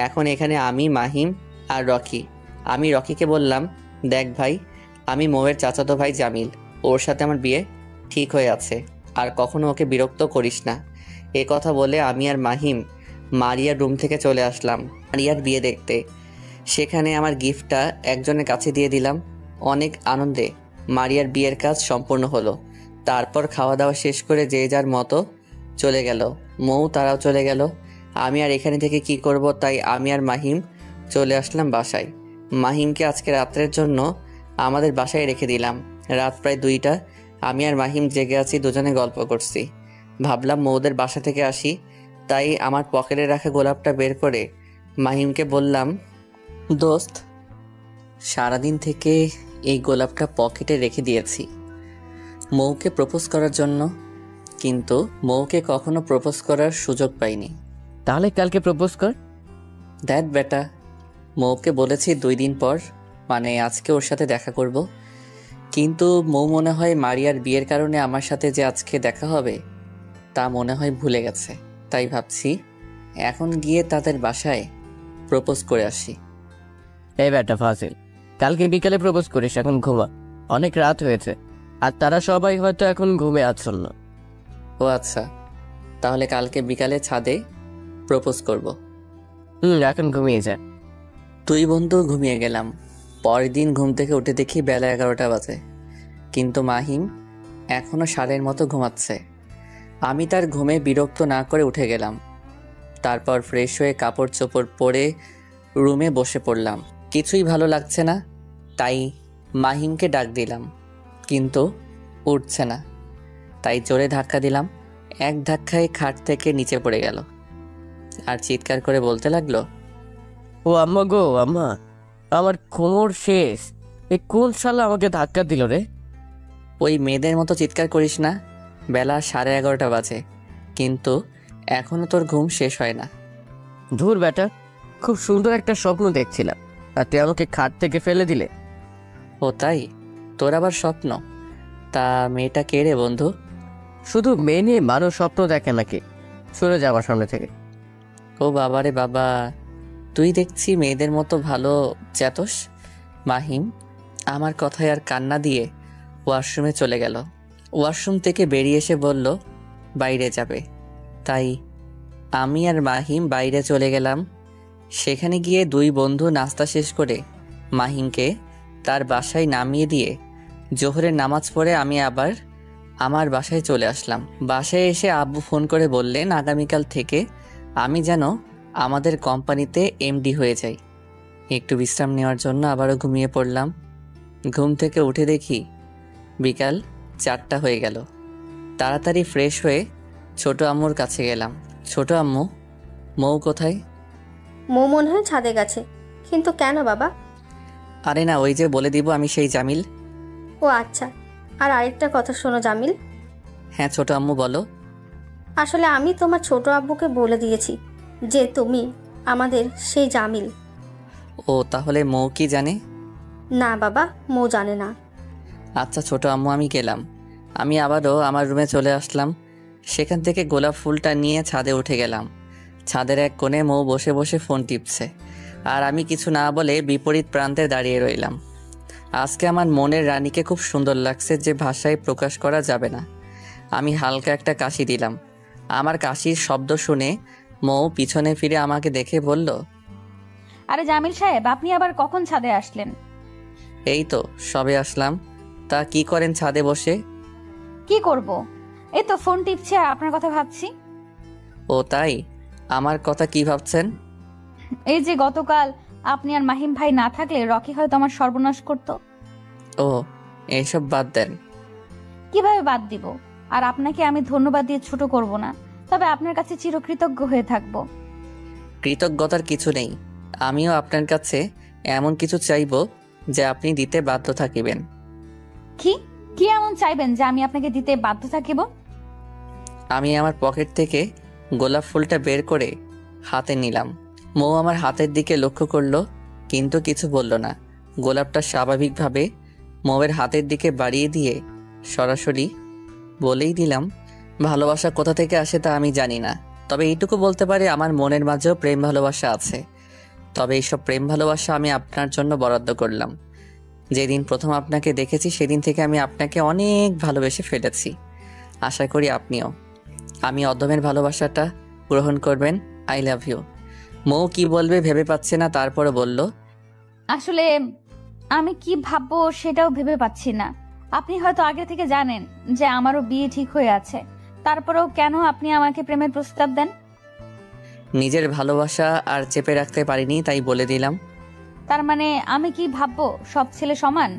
এখন এখানে আমি, মাহিম আর রকি। আমি রকিকে বললাম, দেখ ভাই, আমি মৌয়ের চাচাতো ভাই জামিল, ওর সাথে আমার বিয়ে ঠিক হয়ে আছে, আর কখনো ওকে বিরক্ত করিস না। এ কথা বলে আমি আর মাহিম মারিয়ার রুম থেকে চলে আসলাম মারিয়ার বিয়ে দেখতে। সেখানে আমার গিফটটা একজনের কাছে দিয়ে দিলাম। অনেক আনন্দে মারিয়ার বিয়ের কাজ সম্পূর্ণ হলো। তারপর খাওয়া দাওয়া শেষ করে যে যার মতো চলে গেল। মৌ তারাও চলে গেল। আমি আর এখানে থেকে কি করব, তাই আমি আর মাহিম চলে আসলাম বাসায়। মাহিমকে আজকে রাত্রের জন্য আমাদের বাসায় রেখে দিলাম। রাত প্রায় 2টা। আমি আর মাহিম জেগে আছি, দুজনে গল্প করছি। ভাবলাম মৌদের বাসা থেকে আসি, তাই আমার পকেটে রাখা গোলাপটা বের করে মাহিমকে বললাম, দোস্ত, সারাদিন থেকে এই গোলাপটা পকেটে রেখে দিয়েছি মৌকে প্রপোজ করার জন্য, কিন্তু মৌকে কখনো প্রপোজ করার সুযোগ পাইনি। তাহলে কালকে প্রপোজ কর। দ্যাট বেটা, মৌকে বলেছি 2 দিন পর, মানে আজকে ওর সাথে দেখা করব, কিন্তু মৌ মনে হয় মারিয়ার বিয়ের কারণে আমার সাথে যে আজকে দেখা হবে তা মনে হয় ভুলে গেছে। তাই ভাবছি এখন গিয়ে তাদের বাসায় প্রপোজ করে আসি। এই ব্যাটা ফাজিল, কালকে বিকালে প্রপোজ করিস, এখন ঘুমা, অনেক রাত হয়েছে, আর তারা সবাই হয়তো এখন ঘুমে আচ্ছন্ন। ও আচ্ছা, তাহলে কালকে বিকালে ছাদে প্রপোজ করব। এখন ঘুমিয়ে যা। 2 বন্ধু ঘুমিয়ে গেলাম। পরের দিন ঘুম থেকে উঠে দেখি বেলা 11টা বাজে, কিন্তু মাহিম এখনো সারের মতো ঘুমাচ্ছে। আমি তার ঘুমে বিরক্ত না করে উঠে গেলাম। তারপর ফ্রেশ হয়ে কাপড় চোপড় পরে রুমে বসে পড়লাম। কিছুই ভালো লাগছে না, তাই মাহিমকে ডাক দিলাম, কিন্তু উঠছে না। তাই জোরে ধাক্কা দিলাম। এক ধাক্কায় খাট থেকে নিচে পড়ে গেল আর চিৎকার করে বলতে লাগলো, ও আম্মা গো আম্মা, আমার কোমর শেষ, এই কোন শালা আমাকে ধাক্কা দিল রে? ওই মেয়েদের মতো চিৎকার করিস না, বেলা 11:30 বাজে, কিন্তু এখনো তোর ঘুম শেষ হয় না। ধুর বেটা, খুব সুন্দর একটা স্বপ্ন দেখছিলাম, আর তুই আমাকে খাট থেকে ফেলে দিলে। ও তাই, তোর আবার স্বপ্ন? তা মেয়েটা কে রে বন্ধু? শুধু মেয়ে নিয়ে মানুষ স্বপ্ন দেখে নাকি? সরে যাওয়ার সামনে থেকে। ও বাবা রে বাবা, তুই দেখছি মেয়েদের মতো ভালো চেতস। মাহিম আমার কথায় আর কান্না দিয়ে ওয়াশরুমে চলে গেল। ওয়াশরুম থেকে বেরিয়ে এসে বলল বাইরে যাবে, তাই আমি আর মাহিম বাইরে চলে গেলাম। সেখানে গিয়ে 2 বন্ধু নাস্তা শেষ করে মাহিমকে তার বাসায় নামিয়ে দিয়ে জোহরের নামাজ পড়ে আমি আবার আমার বাসায় চলে আসলাম। বাসায় এসে আব্বু ফোন করে বললেন আগামীকাল থেকে আমি যেন আমাদের কোম্পানিতে এমডি হয়ে যাই। একটু বিশ্রাম নেওয়ার জন্য আবারও ঘুমিয়ে পড়লাম। ঘুম থেকে উঠে দেখি বিকাল 4টা হয়ে গেল। তাড়াতাড়ি ফ্রেশ হয়ে ছোট আম্মুর কাছে গেলাম। ছোট আম্মু, মৌ কোথায়? মৌ মনে হয় ছাদে গেছে। কিন্তু কেন বাবা? আরে না, ওই যে বলে দিব আমি সেই জামিল। ও আচ্ছা, আর আরেকটা কথা শোনো জামিল। হ্যাঁ ছোট আম্মু বলো। আসলে আমি তোমার ছোট আব্বুকে বলে দিয়েছি যে তুমি আমাদের সেই জামিল। ও তাহলে মৌ কি জানে? না বাবা, মৌ জানে না। আচ্ছা ছোট আম্মু, আমি গেলাম। আমি আবারও আমার রুমে চলে আসলাম। সেখান থেকে গোলাপ ফুলটা নিয়ে ছাদে উঠে গেলাম। ছাদের এক কোণে মৌ বসে বসে ফোন টিপছে, আর আমি কিছু না বলে বিপরীত প্রান্তে দাঁড়িয়ে রইলাম। আজকে আমার মনের রানীকে খুব সুন্দর লাগছে, যে ভাষায় প্রকাশ করা যাবে না। আমি হালকা একটা কাশি দিলাম। আমার কাশির শব্দ শুনে মৌ পিছনে ফিরে আমাকে দেখে বলল, আরে জামিল সাহেব, আপনি আবার কখন ছাদে আসলেন? এই তো সবে আসলাম। তা কি করেন ছাদে বসে? কি করব, এই তো ফোন টিপছি আর আপনার কথা ভাবছি। ও তাই, আমার কথা কি ভাবছেন? এই যে গতকাল আপনি আর মাহিম ভাই না থাকলে রকি হয়তো আমার সর্বনাশ করতো। ও এইসব বাদ দেন। কিভাবে বাদ দিব? আর আপনাকে আমি ধন্যবাদ দিয়ে ছোট করব না, তবে আপনার কাছে চিরকৃতজ্ঞ হয়ে থাকব। কৃতজ্ঞতার কিছু নেই। আমিও আপনার কাছে এমন কিছু চাইব যে আপনি দিতে বাধ্য থাকিবেন। কি কি এমন চাইবেন যে আমি আপনাকে দিতে বাধ্য থাকিব? আমি আমার পকেট থেকে গোলাপ ফুলটা বের করে হাতে নিলাম মৌ আমার হাতের দিকে লক্ষ্য করলো, কিন্তু কিছু বলল না। গোলাপটা স্বাভাবিকভাবে মৌয়ের হাতের দিকে বাড়িয়ে দিয়ে সরাসরি বলেই দিলাম, ভালোবাসা কোথা থেকে আসে তা আমি জানি না, তবে এইটুকু বলতে পারি আমার মনের মাঝেও প্রেম ভালোবাসা আছে। তবে এইসব প্রেম ভালোবাসা আমি আপনার জন্য বরাদ্দ করলাম। যেদিন প্রথম আপনাকে দেখেছি সেদিন থেকে আমি আপনাকে অনেক ভালোবেসে ফেলেছি। আশা করি আপনিও। আমি অদমের ভালোবাসাটা গ্রহণ করবেন। I love you. মৌ কি বলবে ভেবে পাচ্ছে না, তারপরে বলল, আসলে আমি কি ভাববো সেটাও ভেবে পাচ্ছি না। আপনি হয়তো আগে থেকে জানেন যে আমারও বিয়ে ঠিক হয়ে আছে, তারপরেও কেন আপনি আমাকে প্রেমের প্রস্তাব দেন? নিজের ভালোবাসা আর চেপে রাখতে পারিনি, তাই বলে দিলাম। তার মানে আমি কি ভাববো সব ছেলে সমান?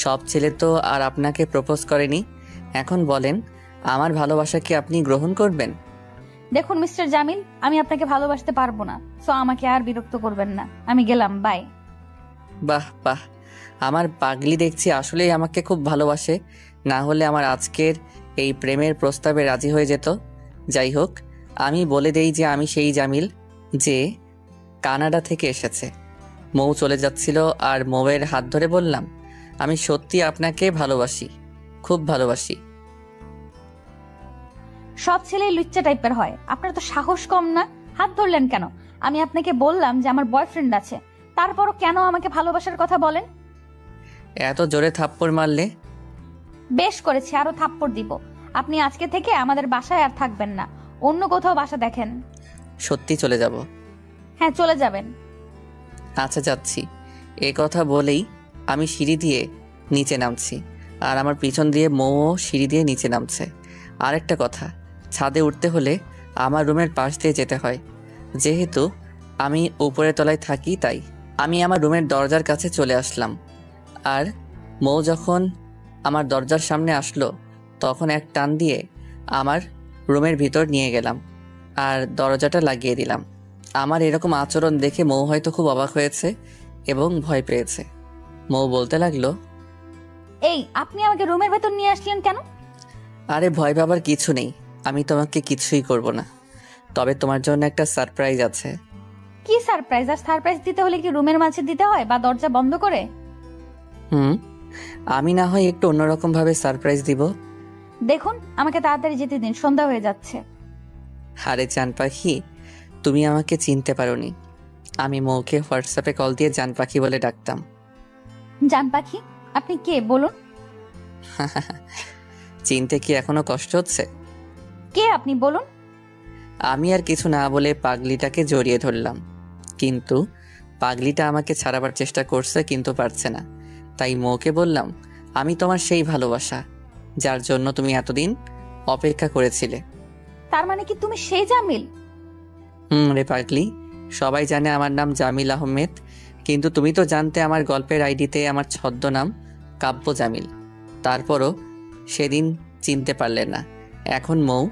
সব ছেলে তো আর আপনাকে প্রপোজ করেনি। এখন বলেন, আমার ভালোবাসা কি আপনি গ্রহণ করবেন? দেখুন মিস্টার জামিল, আমি আপনাকে ভালোবাসতে পারবো না, সো আমাকে আর বিরক্ত করবেন না। আমি গেলাম, বাই। বাহ বাহ, আমার পাগলি দেখছি আসলেই আমাকে খুব ভালোবাসে, না হলে আমার আজকের এই প্রেমের প্রস্তাবে রাজি হয়ে যেত। যাই হোক, আমি বলে দেই যে আমি সেই জামিল যে কানাডা থেকে এসেছে। মৌ চলে যাচ্ছিল আর মৌয়ের হাত ধরে বললাম, আমি সত্যি আপনাকে ভালোবাসি, খুব ভালোবাসি। সব ছেলেই লুচ্চা টাইপের হয়, আপনার তো সাহস কম না? হাত ধরলেন কেন? আমি আপনাকে বললাম যে আমার বয়ফ্রেন্ড আছে, তারপরও কেন আমাকে ভালোবাসার কথা বলেন? এত জোরে থাপ্পড় মারলে? বেশ করেছি, আরো থাপ্পড় দিব। আপনি আজকে থেকে আমাদের বাসায় আর থাকবেন না, অন্য কোথাও বাসা দেখেন। সত্যি চলে যাব? হ্যাঁ, চলে যাবেন। আচ্ছা, যাচ্ছি। এ কথা বলেই আমি সিঁড়ি দিয়ে নিচে নামছি, আর আমার পিছন দিয়ে মৌও সিঁড়ি দিয়ে নিচে নামছে। আরেকটা কথা, ছাদে উঠতে হলে আমার রুমের পাশ দিয়ে যেতে হয়, যেহেতু আমি উপরের তলায় থাকি। তাই আমি আমার রুমের দরজার কাছে চলে আসলাম, আর মৌ যখন আমার দরজার সামনে আসলো তখন এক টান দিয়ে আমার রুমের ভিতর নিয়ে গেলাম আর দরজাটা লাগিয়ে দিলাম। আমার এরকম আচরণ দেখে মৌ হয়তো খুব অবাক হয়েছে এবং ভয় পেয়েছে। মৌ বলতে লাগলো, এই আপনি আমাকে রুমের ভেতর নিয়ে আসলেন কেন? আরে ভয় পাবার কিছু নেই, আমি তোমাকে কিছুই করব না, তবে তোমার জন্য একটা সারপ্রাইজ আছে। কি সারপ্রাইজ? আর সারপ্রাইজ দিতে হলে কি রুমের মাঝে দিতে হয় বা দরজা বন্ধ করে? আমি না হয় একটু অন্যরকম ভাবে সারপ্রাইজ দিব। দেখুন, আমাকে তাড়াতাড়ি যেতে দিন, সন্ধ্যা হয়ে যাচ্ছে। আরে জান পাখি, তুমি আমাকে চিনতে পারোনি। আমি মৌকে হোয়াটসঅ্যাপে কল দিয়ে জান পাখি বলে ডাকতাম। জান পাখি? আপনি কে বলুন? চিনতে কি এখনো কষ্ট হচ্ছে? কে আপনি বলুন? আমি আর কিছু না বলে পাগলিটাকে জড়িয়ে ধরলাম, কিন্তু পাগলিটা আমাকে ছাড়াবার চেষ্টা করছে, কিন্তু পারছে না। তাই মৌকে বললাম, আমি তোমার সেই ভালোবাসা যার জন্য তুমি এতদিন অপেক্ষা করেছিলে। তার মানে কি তুমি সেই জামিল? রে পাগলি, সবাই জানে আমার নাম জামিল আহমেদ, কিন্তু তুমি তো জানতে আমার গল্পের আইডিতে আমার ছদ্মনাম কাব্য জামিল। তারপরও সেদিন চিনতে পারলে না। এখন মৌ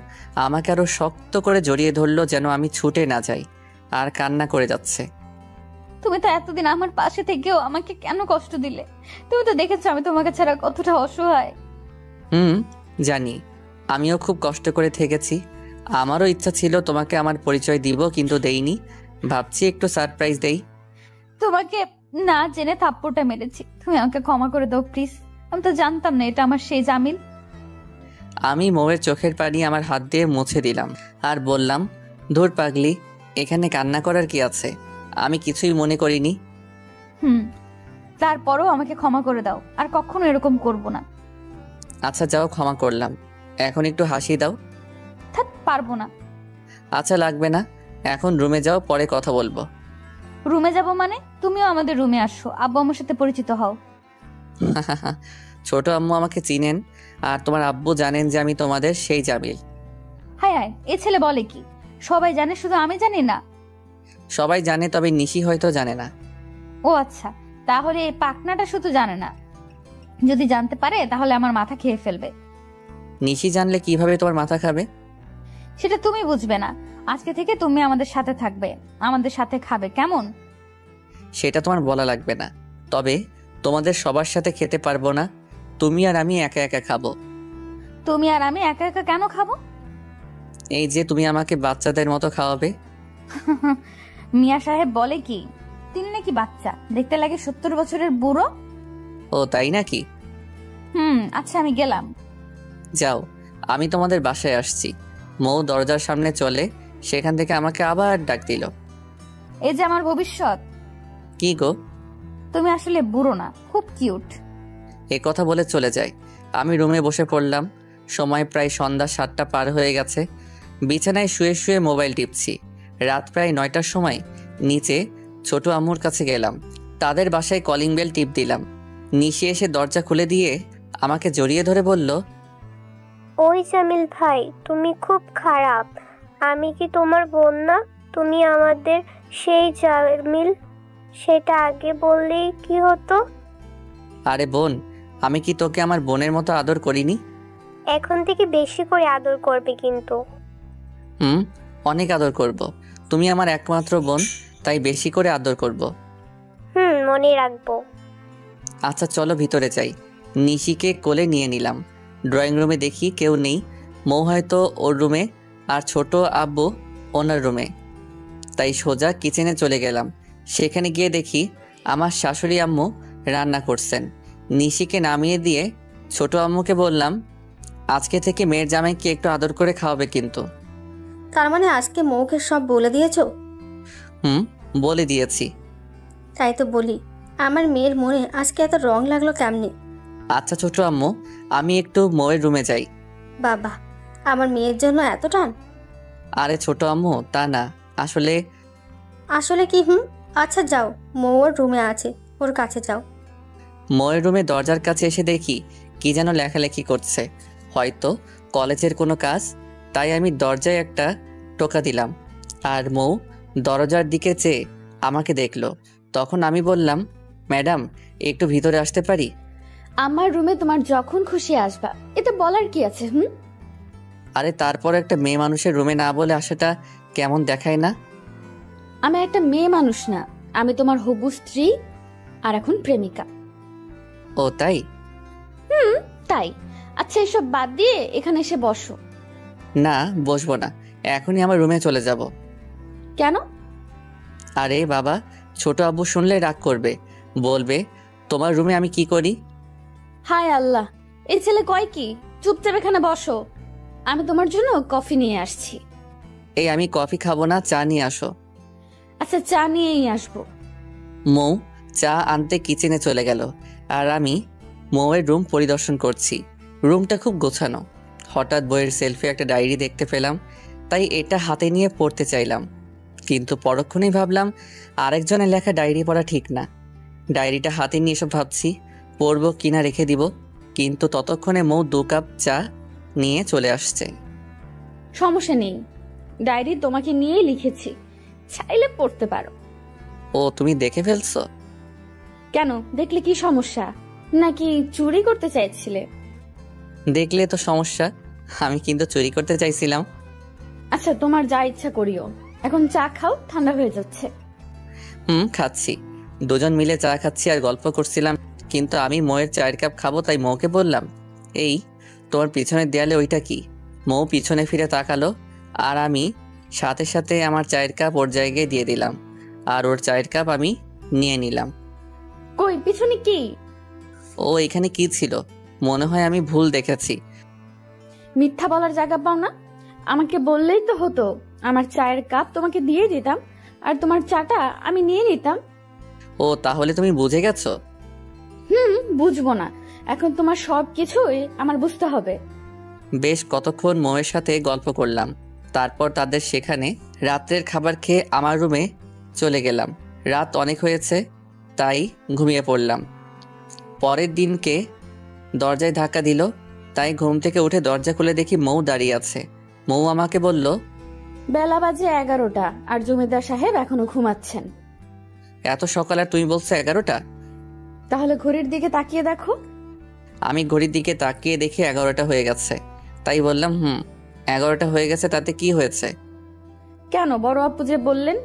আমাকে আরো শক্ত করে জড়িয়ে ধরলো যেন আমি ছুটে না যাই, আর কান্না করে যাচ্ছে। তুমি তো এতদিন আমার পাশে থেকেও আমাকে কেন কষ্ট দিলে? তুমি তো দেখেছো আমি তোমাকে ছাড়া কতটা অসহায়। জানি, আমিও খুব কষ্ট করে থেকেছি। আমারও ইচ্ছা ছিল তোমাকে আমার পরিচয় দিব, কিন্তু দেইনি। ভাবছি একটু সারপ্রাইজ দেই। তোমাকে না জেনে থাপ্পড়টা মেরেছি, তুমি আমাকে ক্ষমা করে দাও প্লিজ। আমি তো জানতাম না এটা আমার সেই জামিল। আমি মৌয়ের চোখের পানি আমার হাত দিয়ে মুছে দিলাম আর বললাম, ধুর পাগলি, এখানে কান্না করার কি আছে? আমি কিছুই মনে করিনি। তারপরও আমাকে ক্ষমা করে দাও, আর কখনো এরকম করব না। আচ্ছা যাও, ক্ষমা করলাম। এখন একটু হাসি দাও। থাক, পারবো না। আচ্ছা লাগবে না, এখন রুমে যাও, পরে কথা বলবো। রুমে যাব মানে? তুমিও আমাদের রুমে আসো, আব্বু আমার সাথে পরিচিত হও। ছোট আম্মু আমাকে চিনেন, আর তোমার আব্বু জানেন যে আমি তোমাদের সেই জামিল। হায় হায়, এ ছেলে বলে কি? সবাই জানে, শুধু আমি জানি না? সবাই জানে, তবে নিশি হয়তো জানে না। ও আচ্ছা, তাহলে এই পাকনাটা শুধু জানে না। যদি জানতে পারে তাহলে আমার মাথা খেয়ে ফেলবে। নিশি জানলে কিভাবে তোমার মাথা খাবে? সেটা তুমি বুঝবে না। আজকে থেকে তুমি আমাদের সাথে থাকবে, আমাদের সাথে খাবে, কেমন? সেটা তোমার বলা লাগবে না, তবে তোমাদের সবার সাথে খেতে পারবো না। তুমি আর আমি একা একা খাবো। তুমি আর আমি একা একা কেন খাবো? এই যে তুমি আমাকে বাচ্চাদের মতো খাওয়াবে। মিয়া সাহেব বলে কি তিনি নাকি বাচ্চা, দেখতে লাগে 70 বছরের বুড়ো। ও তাই নাকি? আচ্ছা আমি গেলাম। যাও, আমি তোমাদের বাসায় আসছি। মৌ দরজার সামনে চলে, সেখান থেকে আমাকে আবার ডাক দিল। এই যে আমার ভবিষ্যৎ। কি গো? তুমি আসলে বুড়ো না, খুব কিউট। এ কথা বলে চলে যায়। আমি রুমে বসে পড়লাম। সময় প্রায় সন্ধ্যা 7টা পার হয়ে গেছে। বিছানায় শুয়ে শুয়ে মোবাইল টিপছি। রাত প্রায় 9টার সময় নিচে ছোট আম্মুর কাছে গেলাম। তাদের বাসায় কলিং বেল টিপ দিলাম। নিশি এসে দরজা খুলে দিয়ে আমাকে জড়িয়ে ধরে বলল, ওই জামিল ভাই, তুমি খুব খারাপ। আমি কি তোমার বোন না? তুমি আমাদের সেই জামিল, সেটা আগে বললেই কি হতো? আরে বোন, আমি কি তোকে আমার বোনের মতো আদর করিনি? এখন থেকে বেশি করে আদর করবে কিন্তু। অনেক আদর করব। তুমি আমার একমাত্র বোন, তাই বেশি করে আদর করব। মনে রাখবো। আচ্ছা চলো ভিতরে যাই। নিশিকে কোলে নিয়ে নিলাম। ড্রয়িং রুমে দেখি কেউ নেই। মৌ হয়তো ওর রুমে, আর ছোট আব্বু ওনার রুমে। তাই সোজা কিচেনে চলে গেলাম। সেখানে গিয়ে দেখি আমার শাশুড়ি আম্মু রান্না করছেন। নিশিকে নামিয়ে দিয়ে ছোট আম্মুকে বললাম, আজকে থেকে মেয়ের জামাইকে একটু আদর করে খাওয়াবে কিন্তু। তার মানে আজকে মৌকে সব বলে দিয়েছো? বলে দিয়েছি। তাই তো বলি, আমার মেয়ের মনে আজকে এত রং লাগলো কেমনে? আচ্ছা ছোট আম্মু, আমি একটু মৌয়ের রুমে যাই। বাবা, আমার মেয়ের জন্য এত টান? আরে ছোট আম্মু, তা না, আসলে কি? আচ্ছা যাও, মৌ ওর রুমে আছে, ওর কাছে যাও। মৌয়ের রুমে দরজার কাছে এসে দেখি কি যেন লেখালেখি করছে, হয়তো কলেজের কোনো কাজ। তাই আমি দরজায় একটা টোকা দিলাম, আর মৌ দরজার দিকে চেয়ে আমাকে দেখলো। তখন আমি বললাম, ম্যাডাম একটু ভিতরে আসতে পারি? আমার রুমে তোমার যখন খুশি আসবা, এটা বলার কি আছে? আরে তারপর একটা মেয়ে মানুষের রুমে না বলে আসাটা কেমন দেখায় না? আমি একটা মেয়ে মানুষ না, আমি তোমার হবু স্ত্রী আর এখন প্রেমিকা। ও তাই? তাই। আচ্ছা এসব বাদ দিয়ে এখানে এসে বসো। না, বসবো না, এখনই আমার রুমে চলে যাব। কেন? আরে বাবা, ছোট আব্বু শুনলে রাগ করবে, বলবে তোমার রুমে আমি কি করি। হায় আল্লাহ, এই ছেলে কয় কি? চুপচাপ এখানে বসো, আমি তোমার জন্য কফি নিয়ে আসছি। এই আমি কফি খাবো না, চা নিয়ে আসো। আচ্ছা চা নিয়েই আসবো। মৌ চা আনতে কিচেনে চলে গেল, আর আমি মৌয়ের রুম পরিদর্শন করছি। রুমটা খুব গোছানো। হঠাৎ বইয়ের সেলফে একটা ডায়েরি দেখতে পেলাম, তাই এটা হাতে নিয়ে পড়তে চাইলাম। কিন্তু পরক্ষণেই ভাবলাম আরেকজনের লেখা ডায়েরি পড়া ঠিক না। ডায়েরিটা হাতে নিয়ে এসব ভাবছি পড়বো কিনা রেখে দিব, কিন্তু ততক্ষণে মৌ 2 কাপ চা নিয়ে চলে আসছে। সমস্যা নেই, ডায়েরি তোমাকে নিয়েই লিখেছি, চাইলে পড়তে পারো। ও তুমি দেখে ফেলছো? কেন, দেখলে কি সমস্যা? নাকি চুরি করতে চাইছিলে? দেখলে তো সমস্যা, আমি কিন্তু চুরি করতে চাইছিলাম। আচ্ছা তোমার যা ইচ্ছা করিও, এখন চা খাও, ঠান্ডা হয়ে যাচ্ছে। খাচ্ছি। দুজন মিলে চা খাচ্ছি আর গল্প করছিলাম, কিন্তু আমি মৌয়ের চায়ের কাপ খাবো, তাই মৌকে বললাম, এই তোমার পিছনের দেয়ালে ওইটা কি? মৌ পিছনে ফিরে তাকালো, আর আমি সাথে সাথে আমার চায়ের কাপ ওর জায়গায় দিয়ে দিলাম, আর ওর চায়ের কাপ আমি নিয়ে নিলাম। কই পিছনে কি? ও এখানে কি ছিল? মনে হয় আমি ভুল দেখেছি। মিথ্যা বলার জায়গা পাও না? আমাকে বললেই তো হতো, আমার চায়ের কাপ তোমাকে দিয়ে দিতাম, আর তোমার চাটা আমি নিয়ে নিতাম। ও তাহলে তুমি বুঝে গেছো? বুঝবো না, এখন তোমার সবকিছুই আমার বুঝতে হবে। বেশ কতক্ষণ মৌয়ের সাথে গল্প করলাম, তারপর তাদের সেখানে রাত্রের খাবার খেয়ে আমার রুমে চলে গেলাম। রাত অনেক হয়েছে, তাই ঘুমিয়ে পড়লাম। পরের দিনকে দরজায় ধাক্কা দিল, তাই ঘুম থেকে উঠে দরজা খুলে দেখি মৌ দাঁড়িয়ে আছে। মৌ আমাকে বলল, বেলা বাজে 11টা, আর জমিদার সাহেব এখনো ঘুমাচ্ছেন। এত সকালে তুমি বলছো 11টা? তাহলে ঘড়ির দিকে তাকিয়ে দেখো। আমি ঘড়ির দিকে তাকিয়ে দেখি 11টা হয়ে গেছে, তাই বললাম 11টা হয়ে গেছে, তাতে কি হয়েছে? কেন, বড় আপু যে বললেন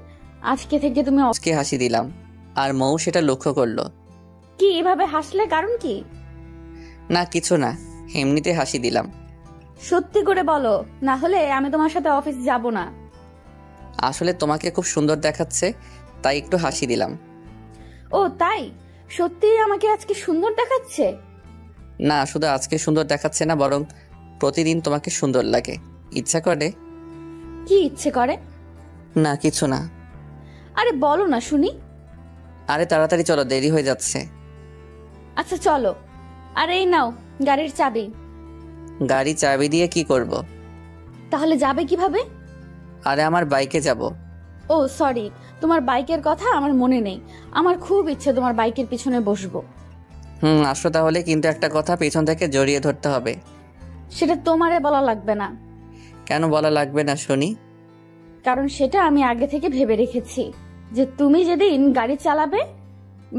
আজকে থেকে তুমি আজকে হাসি দিলাম, আর মৌ সেটা লক্ষ্য করলো। কি এভাবে হাসলে, কারণ কি? না কিছু না, এমনিতে হাসি দিলাম। সত্যি করে বলো, না হলে আমি তোমার সাথে অফিস যাব না। আসলে তোমাকে খুব সুন্দর দেখাচ্ছে, তাই একটু হাসি দিলাম। ও তাই? সত্যিই আমাকে আজকে সুন্দর দেখাচ্ছে? না, শুধু আজকে সুন্দর দেখাচ্ছে না, বরং প্রতিদিন তোমাকে সুন্দর লাগে। ইচ্ছা করে? কি ইচ্ছে করে? না, কিছু না। আরে বলো না শুনি। আরে তাড়াতাড়ি চলো, দেরি হয়ে যাচ্ছে। আচ্ছা চলো। আর এই নাও গাড়ির চাবি। গাড়ি চাবি দিয়ে কি করব? তাহলে যাবে কিভাবে? আরে আমার বাইকে যাব। ও সরি, তোমার বাইকের কথা আমার মনে নেই। আমার খুব ইচ্ছে তোমার বাইকের পিছনে বসবো। আসো তাহলে, কিন্তু একটা কথা, পেছন থেকে জড়িয়ে ধরতে হবে। সেটা তোমারে বলা লাগবে না। কেন বলা লাগবে না শুনি? কারণ সেটা আমি আগে থেকে ভেবে রেখেছি যে তুমি যেদিন গাড়ি চালাবে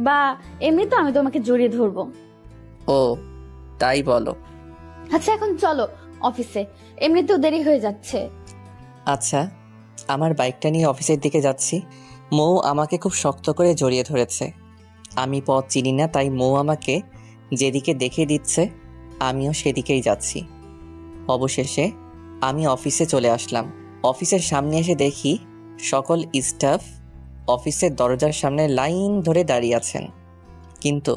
বা এমনি তো আমি তোমাকে জড়িয়ে ধরবো। ও তাই বলো? আচ্ছা এখন চলো অফিসে, এমনিতেও দেরি হয়ে যাচ্ছে। আচ্ছা, আমার বাইকটা নিয়ে অফিসের দিকে যাচ্ছি। মৌ আমাকে খুব শক্ত করে জড়িয়ে ধরেছে। আমি পথ চিনি না, তাই মৌ আমাকে যেদিকে দেখিয়ে দিচ্ছে আমিও সেদিকেই যাচ্ছি। অবশেষে আমি অফিসে চলে আসলাম। অফিসের সামনে এসে দেখি সকল স্টাফ অফিসের দরজার সামনে লাইন ধরে দাঁড়িয়ে আছেন, কিন্তু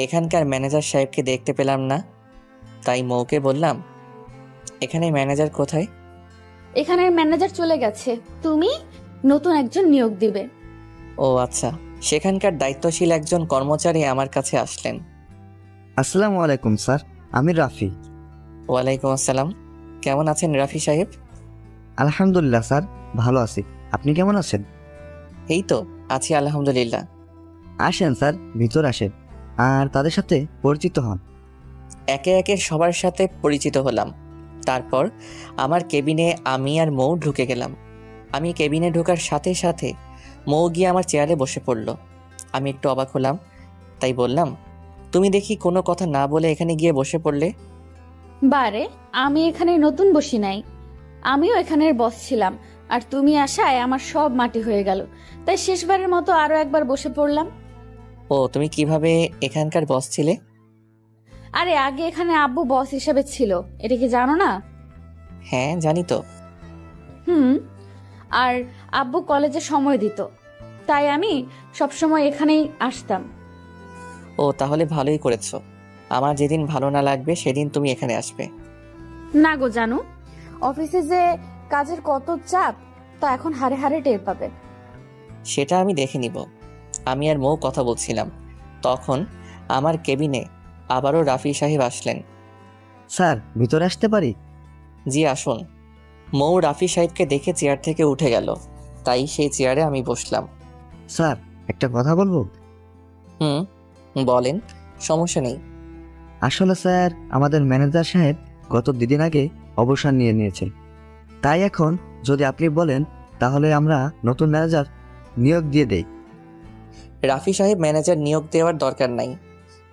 এখানকার ম্যানেজার সাহেবকে দেখতে পেলাম না। তাই মৌকে বললাম, এখানে ম্যানেজার কোথায়? এখানের ম্যানেজার চলে গেছে, তুমি নতুন একজন নিয়োগ দিবে। ও আচ্ছা। সেখানকার দায়িত্বশীল একজন কর্মচারী আমার কাছে আসলেন। আসসালামু আলাইকুম স্যার, আমি রাফি। ওয়ালাইকুম আসসালাম। কেমন আছেন রাফি সাহেব? আলহামদুলিল্লাহ স্যার, ভালো আছি। আপনি কেমন আছেন? এই তো আছি আলহামদুলিল্লাহ। আসেন স্যার, ভিতর আসেন আর তাদের সাথে পরিচিত হন। একে একে সবার সাথে পরিচিত হলাম। তারপর আমার কেবিনে আমি আর মৌ ঢুকে গেলাম। আমি কেবিনে ঢোকার সাথে সাথে মৌ গিয়ে আমার চেয়ারে বসে পড়ল। আমি একটু অবাক হলাম, তাই বললাম, তুমি দেখি কোনো কথা না বলে এখানে গিয়ে বসে পড়লে। বারে, আমি এখানে নতুন বসি নাই, আমিও এখানের বস ছিলাম। আর তুমি আসায় আমার সব মাটি হয়ে গেল, তাই শেষবারের মতো আরো একবার বসে পড়লাম। ও, তুমি কিভাবে এখানকার বস ছিলে? আরে আগে এখানে আব্বু বস হিসেবে ছিল, এটা কি জানো না? হ্যাঁ জানি তো। আর আব্বু কলেজে সময় দিত, তাই আমি সবসময় এখানেই আসতাম। ও তাহলে ভালোই করেছো। আমার যেদিন ভালো না লাগবে সেদিন তুমি এখানে আসবে। না গো জানু, অফিসে যে কাজের কত চাপ তা এখন হারে হারে টের পাবে। সেটা আমি দেখে নিব। আমি আর মৌ কথা বলছিলাম, তখন আমার কেবিনে আবারও রাফি সাহেব আসলেন। স্যার, ভিতরে আসতে পারি? জি আসুন। মৌ রাফি সাহেবকে দেখে চেয়ার থেকে উঠে গেল, তাই সেই চেয়ারে আমি বসলাম। স্যার, একটা কথা বলবো? বলেন, সমস্যা নেই। আসলে স্যার, আমাদের ম্যানেজার সাহেব গত 2 দিন আগে অবসর নিয়েছেন। তাই এখন যদি আপনি বলেন তাহলে আমরা নতুন ম্যানেজার নিয়োগ দিয়ে দেই। রাফি সাহেব ম্যানেজার নিয়োগ দেওয়ার দরকার নাই।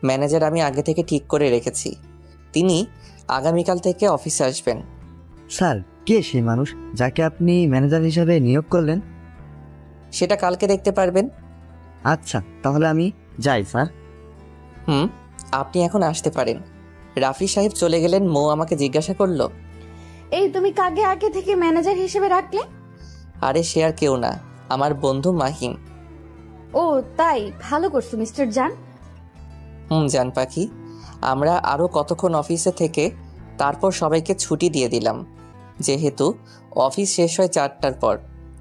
ম্যানেজার আমি আগে থেকে ঠিক করে রেখেছি, তিনি আগামীকাল থেকে অফিসে আসবেন। স্যার, কে সেই মানুষ যাকে আপনি ম্যানেজার হিসেবে নিয়োগ করলেন? সেটা কালকে দেখতে পারবেন। আচ্ছা, তাহলে আমি যাই স্যার। আপনি এখন আসতে পারেন। রাফি সাহেব চলে গেলেন। মৌ আমাকে জিজ্ঞাসা করলো, এই তুমি কাকে আগে থেকে ম্যানেজার হিসেবে রাখলে? আরে সে আর কেউ না, আমার বন্ধু মাহিম। ও তাই, ভালো করছো মিস্টার জান। জান পাখি। আমরা আরো কতক্ষণ অফিসে থেকে তারপর সবাইকে ছুটি দিয়ে দিলাম, যেহেতু অফিস শেষ হয় 4টার পর।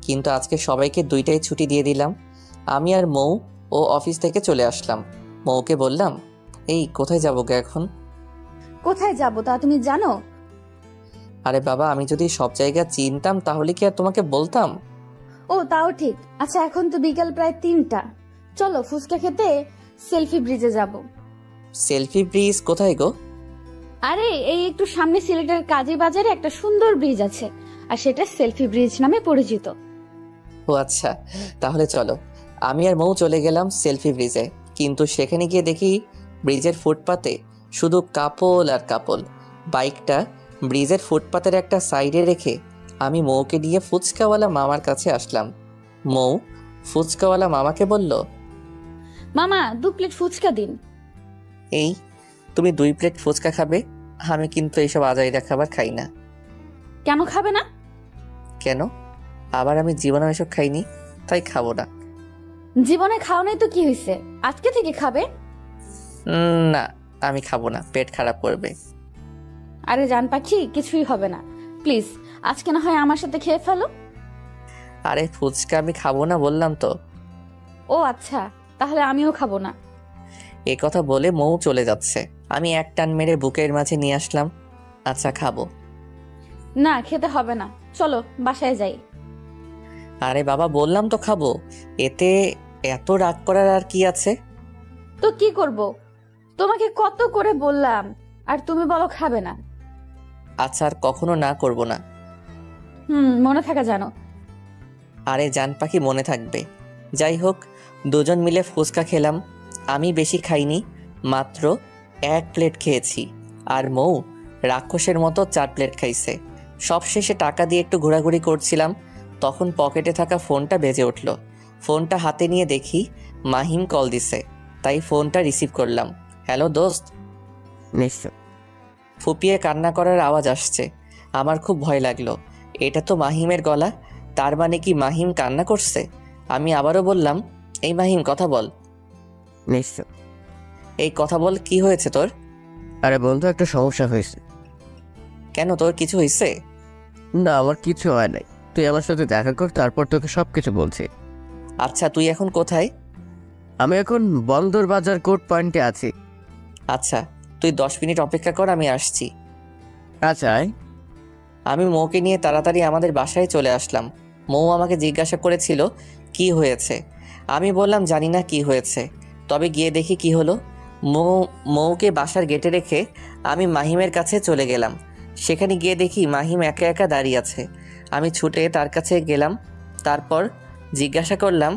কিন্তু আজকে সবাইকে 2টায় ছুটি দিয়ে দিলাম। আমি আর মৌ ও অফিস থেকে চলে আসলাম। মৌকে বললাম, এই কোথায় যাবো গো এখন? কোথায় যাব তা তুমি জানো? আরে বাবা, আমি যদি সব জায়গা চিনতাম তাহলে কি আর তোমাকে বলতাম? ও তাও ঠিক। আচ্ছা এখন তো বিকাল প্রায় 3টা, চলো ফুচকা খেতে সেলফি ব্রিজে যাব। সেলফি ব্রিজ কোথায় গো? আরে এই একটু সামনে সিলেটের কাজী বাজারে একটা সুন্দর ব্রিজ আছে, আর সেটা সেলফি ব্রিজ নামে পরিচিত। ও আচ্ছা, তাহলে চলো। আমি আর মৌ চলে গেলাম সেলফি ব্রিজে, কিন্তু সেখানে গিয়ে দেখি ব্রিজের ফুটপাতে শুধু কাপল আর কাপল। বাইকটা ব্রিজের ফুটপাতের একটা সাইডে রেখে আমি মৌকে নিয়ে ফুচকাওয়ালা মামার কাছে আসলাম। মৌ ফুচকাওয়ালা মামাকে বলল, মামা 2 প্লেট ফুচকা দিন। এই তুমি 2 প্লেট ফুচকা খাবে? আমি কিন্তু এইসব আজাইরা খাবার খাই না। কেন খাবে না? কেন? আবার আমি জীবনে এসব খাইনি, তাই খাবো না। জীবনে খাও নাই তো কি হয়েছে, আজকে থেকে খাবে। না, আমি খাবো না, পেট খারাপ করবে। আরে জান পাখি, কিছুই হবে না, প্লিজ আজকে না হয় আমার সাথে খেয়ে ফেলো। আরে ফুচকা আমি খাবো না বললাম তো। ও আচ্ছা, তাহলে আমিও খাবো না। এ কথা বলে মৌ চলে যাচ্ছে। আমি এক টান মেরে বুকের মাঝে নিয়ে আসলাম। আচ্ছা খাবো। না, খেতে হবে না, চলো বাসায় যাই। আরে বাবা বললাম তো খাবো, এতে এত রাগ করার আর কি আছে? তো কি করব, তোমাকে কত করে বললাম আর তুমি বলো খাবে না। আচ্ছা আর কখনো না করব না। মনে থাকা জানো। আরে জান পাখি মনে থাকবে। যাই হোক, দুজন মিলে ফুচকা খেলাম। আমি বেশি খাইনি, মাত্র 1 প্লেট খেয়েছি, আর মৌ রাক্ষসের মতো 4 প্লেট খাইছে। সবশেষে টাকা দিয়ে একটু ঘোরাঘুরি করছিলাম, তখন পকেটে থাকা ফোনটা বেজে উঠল। ফোনটা হাতে নিয়ে দেখি মাহিম কল দিছে, তাই ফোনটা রিসিভ করলাম। হ্যালো দোস্ত। নিশ্চয়। ফুপিয়ে কান্না করার আওয়াজ আসছে। আমার খুব ভয় লাগলো, এটা তো মাহিমের গলা, তার মানে কি মাহিম কান্না করছে? আমি আবারও বললাম, এই মাহিম কথা বল। নিশ্চয়। এই কথা বল, কি হয়েছে তোর? আরে বন্ধু, একটা সমস্যা হয়েছে। কেন, তোর কিছু হয়েছে? না, আমার কিছু হয় নাই, তুই আমার সাথে দেখা কর, তারপর তোকে সবকিছু বলছি। আচ্ছা তুই এখন কোথায়? আমি এখন বন্দর বাজার কোর্ট পয়েন্টে আছি। আচ্ছা তুই 10 মিনিট অপেক্ষা কর, আমি আসছি। আচ্ছা আয়। আমি মৌকে নিয়ে তাড়াতাড়ি আমাদের বাসায় চলে আসলাম। মৌ আমাকে জিজ্ঞাসা করেছিল কি হয়েছে। আমি বললাম জানি না কি হয়েছে, তবে গিয়ে দেখি কি হলো। মৌকে বাসার গেটে রেখে আমি মাহিমের কাছে চলে গেলাম। সেখানে গিয়ে দেখি মাহিম একা একা দাঁড়িয়ে আছে। আমি ছুটে তার কাছে গেলাম, তারপর জিজ্ঞাসা করলাম,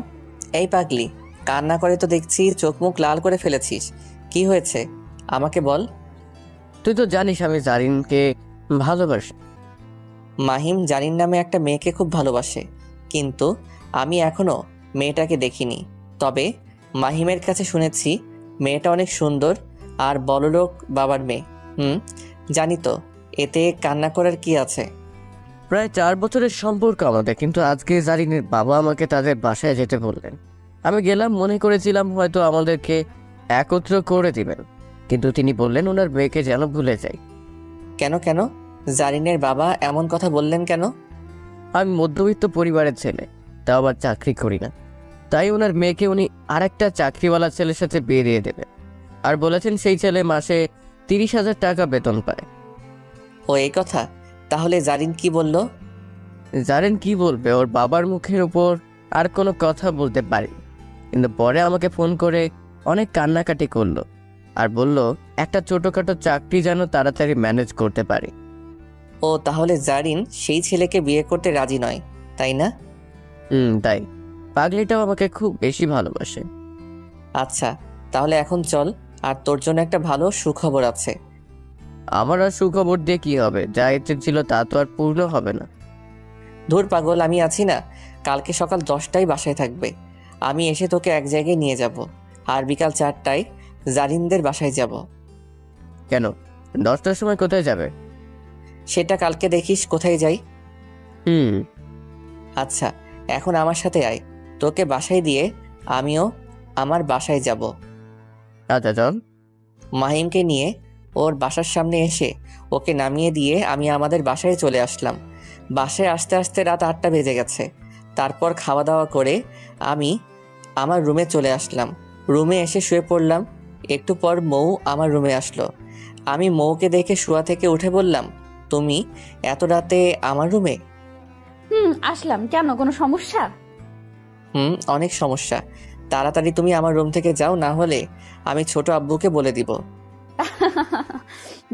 এই পাগলি, কান্না করে তো দেখছি চোখ মুখ লাল করে ফেলেছিস, কি হয়েছে আমাকে বল। তুই তো জানিস আমি জারিনকে ভালোবাসি। মাহিম জারিন নামে একটা মেয়েকে খুব ভালোবাসে, কিন্তু আমি এখনো মেয়েটাকে দেখিনি। তবে মাহিমের কাছে শুনেছি মেয়েটা অনেক সুন্দর আর বড়লোক বাবার মেয়ে। জানি তো, এতে কান্না করার কি আছে? প্রায় 4 বছরের সম্পর্ক আমাদের, কিন্তু আজকে জারিনের বাবা আমাকে তাদের বাসায় যেতে বললেন। আমি গেলাম, মনে করেছিলাম হয়তো আমাদেরকে একত্র করে দিবেন, কিন্তু তিনি বললেন ওনার মেয়েকে যেন ভুলে যাই। কেন কেন জারিনের বাবা এমন কথা বললেন কেন? আমি মধ্যবিত্ত পরিবারের ছেলে, তাও আবার চাকরি করি না, তাই ওনার মেয়েকে উনি আরেকটা চাকরিওয়ালা ছেলের সাথে বিয়ে দিয়ে দেবেন, আর বলেছেন সেই ছেলে মাসে 30,000 টাকা বেতন পায়। ও এই কথা, তাহলে জারিন কি বলল? জানেন কি বলবে, ওর বাবার মুখের উপর আর কোনো কথা বলতে পারি, কিন্তু পরে আমাকে ফোন করে অনেক কান্নাকাটি করলো আর বলল একটা ছোটখাটো চাকরি যেন তাড়াতাড়ি ম্যানেজ করতে পারি। ও তাহলে জারিন সেই ছেলেকে বিয়ে করতে রাজি নয়, তাই না? তাই। পাগলিটাও আমাকে খুব বেশি ভালোবাসে। আচ্ছা তাহলে এখন চল, আর তোর জন্য একটা ভালো সুখবর আছে। আমার আর সুখবর দিয়ে কি হবে, যা ইচ্ছে ছিল তা তো আর পূর্ণ হবে না। ধুর পাগল, আমি আছি না, কালকে সকাল 10টায় বাসায় থাকবে। আমি এসে তোকে এক জায়গায় নিয়ে যাব, আর বিকাল 4টায় জারিনদের বাসায় যাব। কেন, 10টার সময় কোথায় যাবে? সেটা কালকে দেখিস কোথায় যাই। আচ্ছা এখন আমার সাথে আয়, তোকে বাসায় দিয়ে আমিও আমার বাসায় যাব। আচ্ছা চল। মাহিমকে নিয়ে ওর বাসার সামনে এসে ওকে নামিয়ে দিয়ে আমি আমাদের বাসায় চলে আসলাম। বাসায় আসতে আসতে রাত 8টা বেজে গেছে। তারপর খাওয়া দাওয়া করে আমি আমার রুমে চলে আসলাম। রুমে এসে শুয়ে পড়লাম। একটু পর মৌ আমার রুমে আসলো। আমি মৌকে দেখে শোয়া থেকে উঠে বললাম, তুমি এত রাতে আমার রুমে? আসলাম, কেন কোনো সমস্যা? অনেক সমস্যা। তাড়াতাড়ি তুমি আমার রুম থেকে যাও, না হলে আমি ছোট আব্বুকে বলে দিব।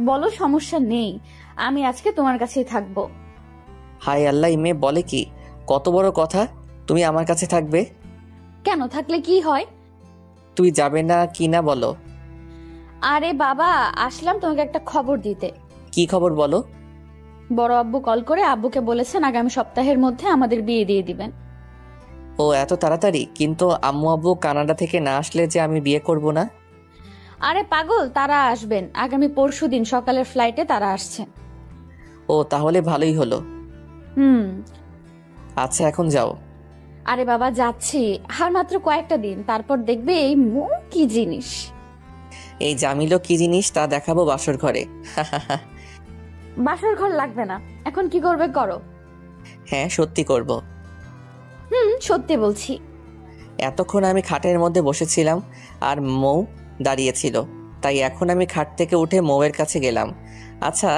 বলো, সমস্যা নেই, আমি আজকে তোমার কাছেই থাকবো। হায় আল্লাহ, মেয়ে বলে কি, কত বড় কথা, তুমি আমার কাছে থাকবে? কেন, থাকলে কি হয়? তুই যাবে না কি না বলো। আরে বাবা, আসলাম তোমাকে একটা খবর দিতে। কি খবর বলো? বড় আব্বু কল করে আব্বুকে বলেছেন আগামী সপ্তাহের মধ্যে আমাদের বিয়ে দিয়ে দিবেন। ও এত তাড়াতাড়ি? কিন্তু আম্মু আব্বু কানাডা থেকে না আসলে যে আমি বিয়ে করব না। আরে পাগল, তারা আসবেন আগামী পরশুদিন সকালের ফ্লাইটে, তারা আসছেন। ও তাহলে ভালোই হলো। আচ্ছা এখন যাও। আরে বাবা যাচ্ছি, আর মাত্র কয়েকটা দিন, তারপর দেখবে এই মন কি জিনিস। এই জামিলও কি জিনিস তা দেখাবো বাসর ঘরে। বাসর ঘর লাগবে না, এখন কি করবে করো। হ্যাঁ সত্যি করব। সত্যি বলছি। এতক্ষণ আমি খাটের মধ্যে বসেছিলাম আর মৌ দাঁড়িয়েছিল, তাই এখন আমি খাট থেকে উঠে মৌয়ের কাছে গেলাম। আচ্ছা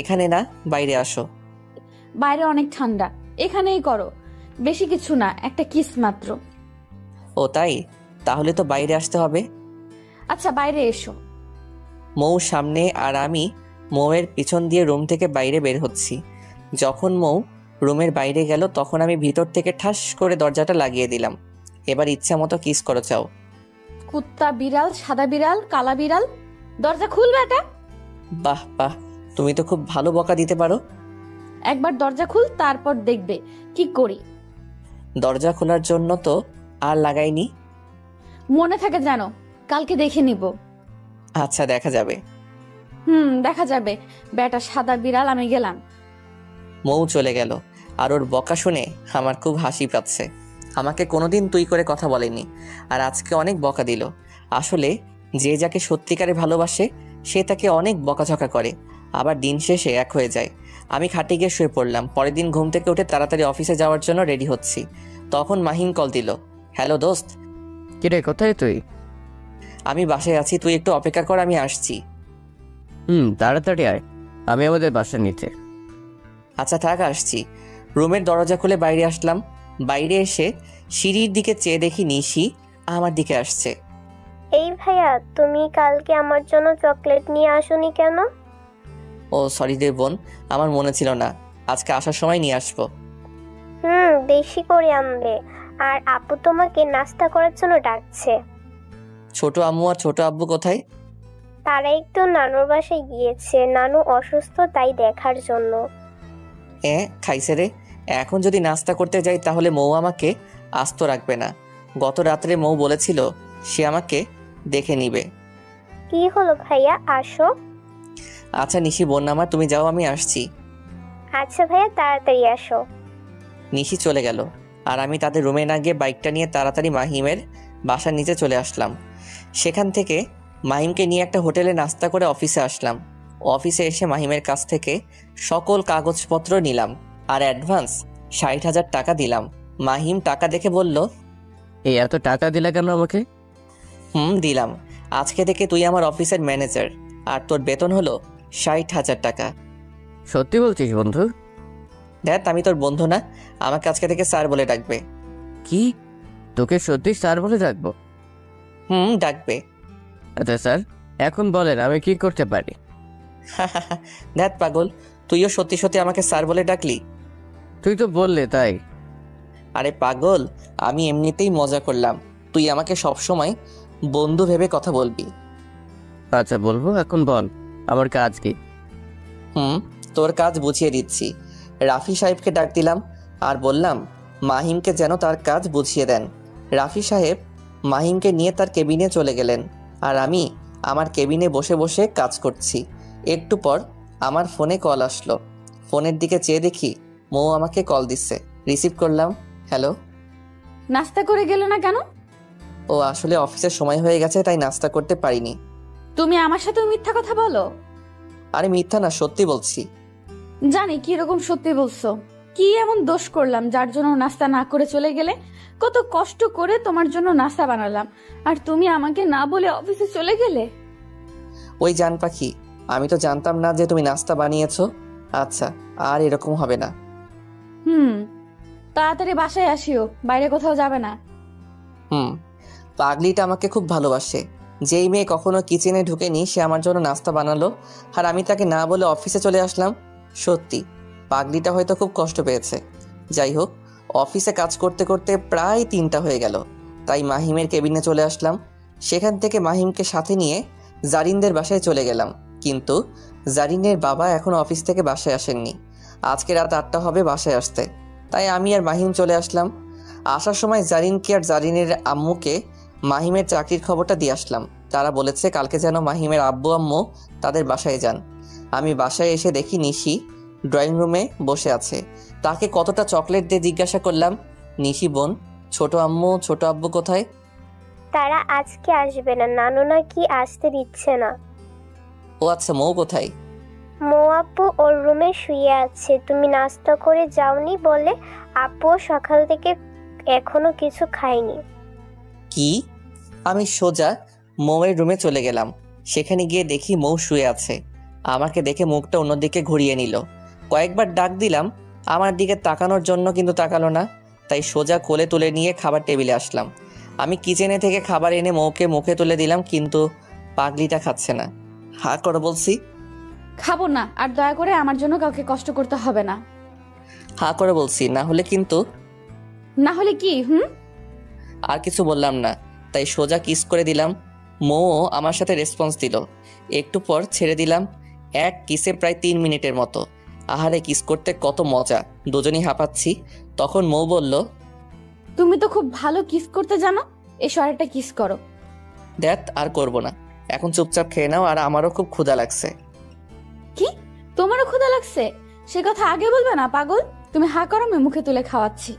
এখানে না, বাইরে আসো। বাইরে অনেক ঠান্ডা, এখানেই করো। বেশি কিছু না, একটা কিস মাত্র। ও তাই, তাহলে তো বাইরে আসতে হবে। আচ্ছা বাইরে এসো। মৌ সামনে আর আমি মৌয়ের পিছন দিয়ে রুম থেকে বাইরে বের হচ্ছি। যখন মৌ রুমের বাইরে গেল তখন আমি ভিতর থেকে ঠাস করে দরজাটা লাগিয়ে দিলাম। এবার ইচ্ছা মতো কিস করো চাও। কুত্তা বিড়াল, সাদা বিড়াল, কালা বিড়াল, দরজা খুলবে এটা। বাহ বাহ, তুমি তো খুব ভালো বকা দিতে পারো। একবার দরজা খুল, তারপর দেখবে কি করি। দরজা খোলার জন্য তো আর লাগাইনি। মনে থাকে জানো, কালকে দেখে নিব। আচ্ছা দেখা যাবে। দেখা যাবে। বেটা সাদা বিড়াল, আমি গেলাম। মৌ চলে গেল আর ওর বকা শুনে আমার খুব হাসি পাচ্ছে। আমাকে কোনোদিন তুই করে কথা বলেনি আর আজকে অনেক বকা দিল। আসলে যে যাকে সত্যিকারে ভালোবাসে সে তাকে অনেক বকাঝকা করে, আবার দিন শেষে এক হয়ে যায়। আমি খাটে গিয়ে শুয়ে পড়লাম। পরের দিন ঘুম থেকে উঠে তাড়াতাড়ি অফিসে যাওয়ার জন্য রেডি হচ্ছি, তখন মাহিম কল দিল। হ্যালো দোস্ত। কিরে কোথায় তুই? আমি বাসায় আছি, তুই একটু অপেক্ষা কর, আমি আসছি। তাড়াতাড়ি আয়, আমি আমাদের বাসার নিচে। আচ্ছা থাক, আসছি। রুমের দরজা খুলে বাইরে আসলাম। বাইরে এসে সিঁড়ির দিকে চেয়ে দেখি নিশি আমার দিকে আসছে। এই ভাইয়া, তুমি কালকে আমার জন্য চকলেট নিয়ে আসোনি কেন? ও সরি রে বোন, আমার মনে ছিল না, আজকে আসার সময় নিয়ে আসবো। বেশি করে আনবে। আর আপু তোমাকে নাস্তা করার জন্য ডাকছে। ছোট আম্মু আর ছোট আব্বু কোথায়? তারা একটু নানুর বাসায় গিয়েছে, নানু অসুস্থ তাই দেখার জন্য। খাইছে রে। এখন যদি নাস্তা করতে যাই তাহলে মৌ আমাকে আস্ত রাখবে না। গত রাত্রে মৌ বলেছিল সে আমাকে দেখে নিবে। কি হলো ভাইয়া, আসো। আচ্ছা নিশি বোন আমার, তুমি যাও, আমি আসছি। আচ্ছা ভাইয়া, তাড়াতাড়ি আসো। নিশি চলে গেল আর আমি তাদের রুমে না গিয়ে বাইকটা নিয়ে তাড়াতাড়ি মাহিমের বাসার নিচে চলে আসলাম। সেখান থেকে মাহিমকে নিয়ে একটা হোটেলে নাস্তা করে অফিসে আসলাম। অফিসে এসে মাহিমের কাছ থেকে সকল কাগজপত্র নিলাম আর অ্যাডভান্স 60,000 টাকা দিলাম। মাহিম টাকা দেখে বলল, এই এত টাকা দিলা কেন আমাকে? দিলাম। আজকে থেকে তুই আমার অফিসের ম্যানেজার আর তোর বেতন হলো 60,000 টাকা। সত্যি বলছিস বন্ধু? দেখ আমি তোর বন্ধু না, আমাকে আজকে থেকে স্যার বলে ডাকবে। কি, তোকে সত্যি স্যার বলে ডাকবো? ডাকবে। আচ্ছা স্যার, এখন বলেন আমি কি করতে পারি? দেখ পাগল, তুইও সত্যি সত্যি আমাকে স্যার বলে ডাকলি। তুই তো বললে তাই। আরে পাগল, আমি এমনিতেই মজা করলাম, তুই আমাকে সবসময় বন্ধু ভেবে কথা বলবি। আচ্ছা বলবো, এখন বল আমার কাজ কি? তোর কাজ বুঝিয়ে দিচ্ছি। রাফি সাহেবকে ডাক দিলাম আর বললাম মাহিমকে যেন তার কাজ বুঝিয়ে দেন। রাফি সাহেব মাহিমকে নিয়ে তার কেবিনে চলে গেলেন আর আমি আমার কেবিনে বসে বসে কাজ করছি। একটু পর আমার ফোনে কল আসলো। ফোনের দিকে চেয়ে দেখি মৌ আমাকে কল দিচ্ছে। রিসিভ করলাম। হ্যালো। নাস্তা করে গেল না কেন? ও আসলে অফিসের সময় হয়ে গেছে তাই নাস্তা করতে পারিনি। তুমি আমার সাথে মিথ্যা কথা বলো। আরে মিথ্যা না, সত্যি বলছি। জানি কি রকম সত্যি বলছো। কি এমন দোষ করলাম যার জন্য নাস্তা না করে চলে গেলে? কত কষ্ট করে তোমার জন্য নাস্তা বানালাম আর তুমি আমাকে না বলে অফিসে চলে গেলে। ওই জান পাখি, আমি তো জানতাম না যে তুমি নাস্তা বানিয়েছো। আচ্ছা আর এরকম হবে না। তাড়াতাড়ি বাসায় আসিও, বাইরে কোথাও যাবে না। পাগলিটা আমাকে খুব ভালোবাসে। যেই মেয়ে কখনো কিচেনে ঢুকেনি সে আমার জন্য নাস্তা বানালো আর আমি তাকে না বলে অফিসে চলে আসলাম। সত্যি পাগলিটা হয়তো খুব কষ্ট পেয়েছে। যাই হোক, অফিসে কাজ করতে করতে প্রায় 3টা হয়ে গেল, তাই মাহিমের কেবিনে চলে আসলাম। সেখান থেকে মাহিমকে সাথে নিয়ে জারিনদের বাসায় চলে গেলাম, কিন্তু জারিনের বাবা এখন অফিস থেকে বাসায় আসেননি। আজকে রাত 8টা হবে বাসায় আসতে, তাই আমি আর মাহিম চলে আসলাম। আসার সময় জারিনকে আর জারিনের আম্মুকে মাহিমের চাকরির খবরটা দিয়ে আসলাম। তারা বলেছে কালকে যেন মাহিমের আব্বু আম্মু তাদের বাসায় যান। আমি বাসায় এসে দেখি নিশি ড্রয়িং রুমে বসে আছে। তাকে কতটা চকলেট দিয়ে জিজ্ঞাসা করলাম, নিশি বোন, ছোট আম্মু ছোট আব্বু কোথায়? তারা আজকে আসবে না, নানু নাকি আসতে দিচ্ছে না। ও আচ্ছা, মৌ কোথায়? মৌ আপু ওর রুমে শুয়ে আছে। তুমি নাস্তা করে যাওনি বলে আপু সকাল থেকে এখনো কিছু খায়নি। কি? আমি সোজা মৌয়ের রুমে চলে গেলাম। সেখানে গিয়ে দেখি মৌ শুয়ে আছে। আমাকে দেখে মুখটা অন্যদিকে ঘুরিয়ে নিল। কয়েকবার ডাক দিলাম আমার দিকে তাকানোর জন্য, কিন্তু তাকালো না। তাই সোজা কোলে তুলে নিয়ে খাবার টেবিলে আসলাম। আমি কিচেনে থেকে খাবার এনে মৌকে মুখে তুলে দিলাম, কিন্তু পাগলিটা খাচ্ছে না। হা করো বলছি। খাবো না, আর দয়া করে আমার জন্য কাউকে কষ্ট করতে হবে না। হা করে বলছি, না হলে কিন্তু। না হলে কি? আর কিছু বললাম না, তাই সোজা কিস করে দিলাম। মৌও আমার সাথে রেসপন্স দিল। একটু পর ছেড়ে দিলাম। এক কিসে প্রায় 3 মিনিটের মতো। আহারে, কিস করতে কত মজা, দুজনই হাঁপাচ্ছি। তখন মৌ বলল, তুমি তো খুব ভালো কিস করতে জানো, এসো আরেকটা কিস করো। দেখ, আর করব না, এখন চুপচাপ খেয়ে নাও, আর আমারও খুব ক্ষুধা লাগছে। কি? তোমারও ক্ষুধা লাগছে? সে কথা আগে বলবে না পাগল। তুমি হা করো, আমি মুখে তুলে খাওয়াচ্ছি।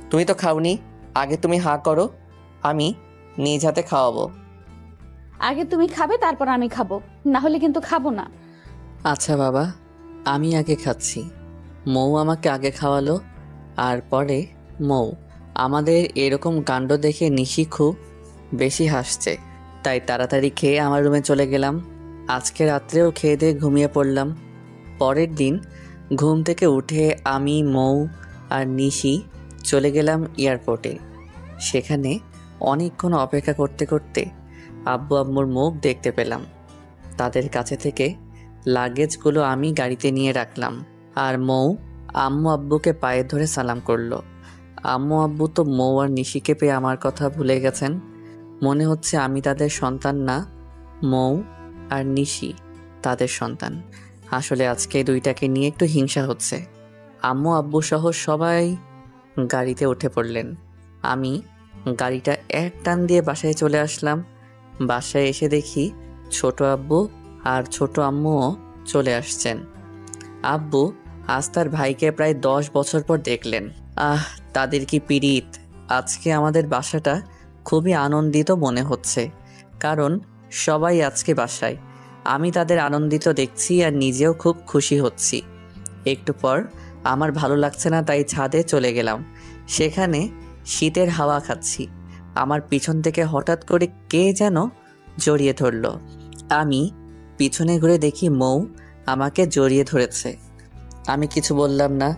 তুমি তো খাওনি, আগে তুমি হা করো, আমি নিজ হাতে খাওয়াবো। আগে তুমি খাবে, তারপর আমি খাবো, না হলে কিন্তু খাবো না। আচ্ছা বাবা, আমি আগে খাচ্ছি। মৌ আমাকে আগে খাওয়ালো, আর পরে মৌ। আমাদের এরকম কাণ্ড দেখে নিশি খুব বেশি হাসছে, তাই তাড়াতাড়ি খেয়ে আমার রুমে চলে গেলাম। আজকে রাত্রেও খেয়ে দিয়ে ঘুমিয়ে পড়লাম। পরের দিন ঘুম থেকে উঠে আমি, মৌ আর নিশি চলে গেলাম এয়ারপোর্টে। সেখানে অনেকক্ষণ অপেক্ষা করতে করতে আব্বু আম্মুর মুখ দেখতে পেলাম। তাদের কাছে থেকে লাগেজগুলো আমি গাড়িতে নিয়ে রাখলাম, আর মৌ আম্মু আব্বুকে পায়ে ধরে সালাম করলো। আম্মু আব্বু তো মৌ আর নিশিকে পেয়ে আমার কথা ভুলে গেছেন। মনে হচ্ছে আমি তাদের সন্তান না, মৌ আর নিশি তাদের সন্তান। আসলে আজকে দুইটাকে নিয়ে একটু হিংসা হচ্ছে। আম্মু আব্বু সহ সবাই গাড়িতে উঠে পড়লেন। আমি গাড়িটা এক টান দিয়ে বাসায় চলে আসলাম। বাসায় এসে দেখি ছোট আব্বু আর ছোট আম্মুও চলে আসছেন। আব্বু আজ তার ভাইকে প্রায় 10 বছর পর দেখলেন। তাদের কি পীড়িত। আজকে আমাদের বাসাটা খুবই আনন্দিত মনে হচ্ছে, কারণ সবাই আজকে বাসায়। আমি তাদের আনন্দিত দেখছি আর নিজেও খুব খুশি হচ্ছি। একটু পর আমার ভালো লাগছে না, তাই ছাদে চলে গেলাম। সেখানে শীতের হাওয়া খাচ্ছি। আমার পিছন থেকে হঠাৎ করে কে যেন জড়িয়ে ধরল। আমি পিছনে ঘুরে দেখি মৌ আমাকে জড়িয়ে ধরেছে। আমি কিছু বললাম না।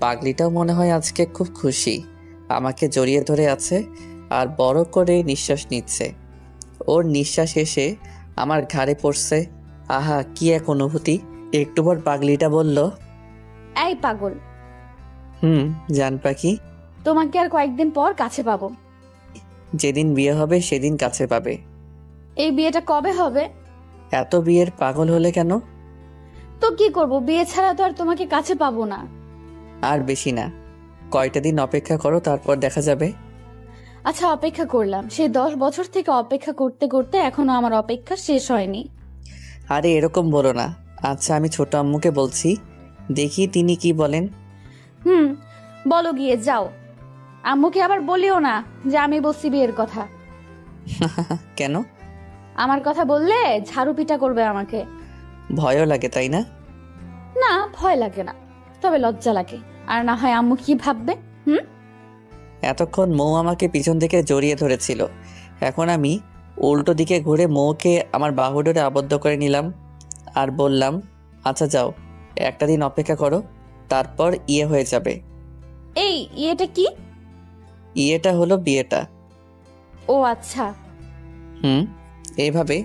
পাগলিটাও মনে হয় আজকে খুব খুশি, আমাকে জড়িয়ে ধরে আছে আর বড় করে নিঃশ্বাস নিচ্ছে। ওর নিঃশ্বাস এসে আমার ঘাড়ে পড়ছে। আহা, কি এক অনুভূতি। একটু পর পাগলিটা বলল, এই পাগল, জান পাখি, তোমাকে আর কয়েকদিন পর কাছে পাবো। যেদিন বিয়ে হবে সেদিন কাছে পাবে। এই বিয়েটা কবে হবে? এত বিয়ের পাগল হলে কেন? তো কি করব, বিয়ে ছাড়া তো আর তোমাকে কাছে পাবো না। আর বেশি না, কয়টা দিন অপেক্ষা করো, তারপর দেখা যাবে। আচ্ছা, অপেক্ষা করলাম। সেই 10 বছর থেকে অপেক্ষা করতে করতে এখনো আমার অপেক্ষা শেষ হয়নি। আরে এরকম বলো না। আচ্ছা, আমি ছোট আম্মুকে বলছি, দেখি তিনি কি বলেন। বলো, গিয়ে যাও। আম্মুকে আবার বলিও না যে আমি বলছি বিয়ের কথা। কেন? আমার কথা বললে ঝাড়ু পিটা করবে আমাকে। ভয়ও লাগে, তাই না? না, ভয় লাগে না, তবে লজ্জা লাগে। আর না হয় আম্মু কি ভাববে। এতক্ষণ মৌ আমাকে পিছন থেকে জড়িয়ে ধরেছিল, এখন আমি উল্টো দিকে ঘুরে মৌকে আমার বাহু ধরে আবদ্ধ করে নিলাম আর বললাম, আচ্ছা যাও, একটা দিন অপেক্ষা করো, তারপর ইয়ে হয়ে যাবে। এই ইয়েটা কি? ইয়েটা হলো বিয়েটা। ও আচ্ছা। এইভাবে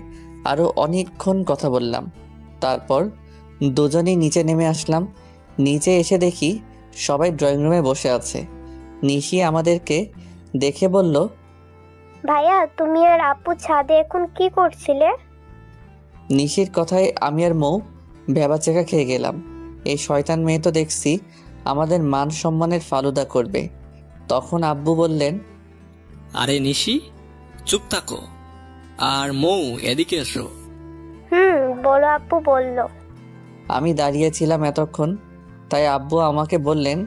আরো অনেকক্ষণ কথা বললাম। তারপর দুজনেই নিচে নেমে আসলাম। নিচে এসে দেখি সবাই ড্রয়িং রুমে বসে আছে। নিশি আমাদেরকে দেখে বলল, ভাইয়া, তুমি আর আপু ছাদে এখন কি করছিলে? নিশির কথায় আমি আর মৌ ভেবাচেকা খেয়ে গেলাম। এই শয়তান মেয়ে তো দেখছি আমাদের মান সম্মানের ফালুদা করবে। তখন আব্বু বললেন, আরে নিশি, চুপ থাকো, আর মৌ এদিকে এসো। বলো আপু, বললো। আমি দাঁড়িয়েছিলাম এতক্ষণ, তাই আব্বু আমাকে বললেন,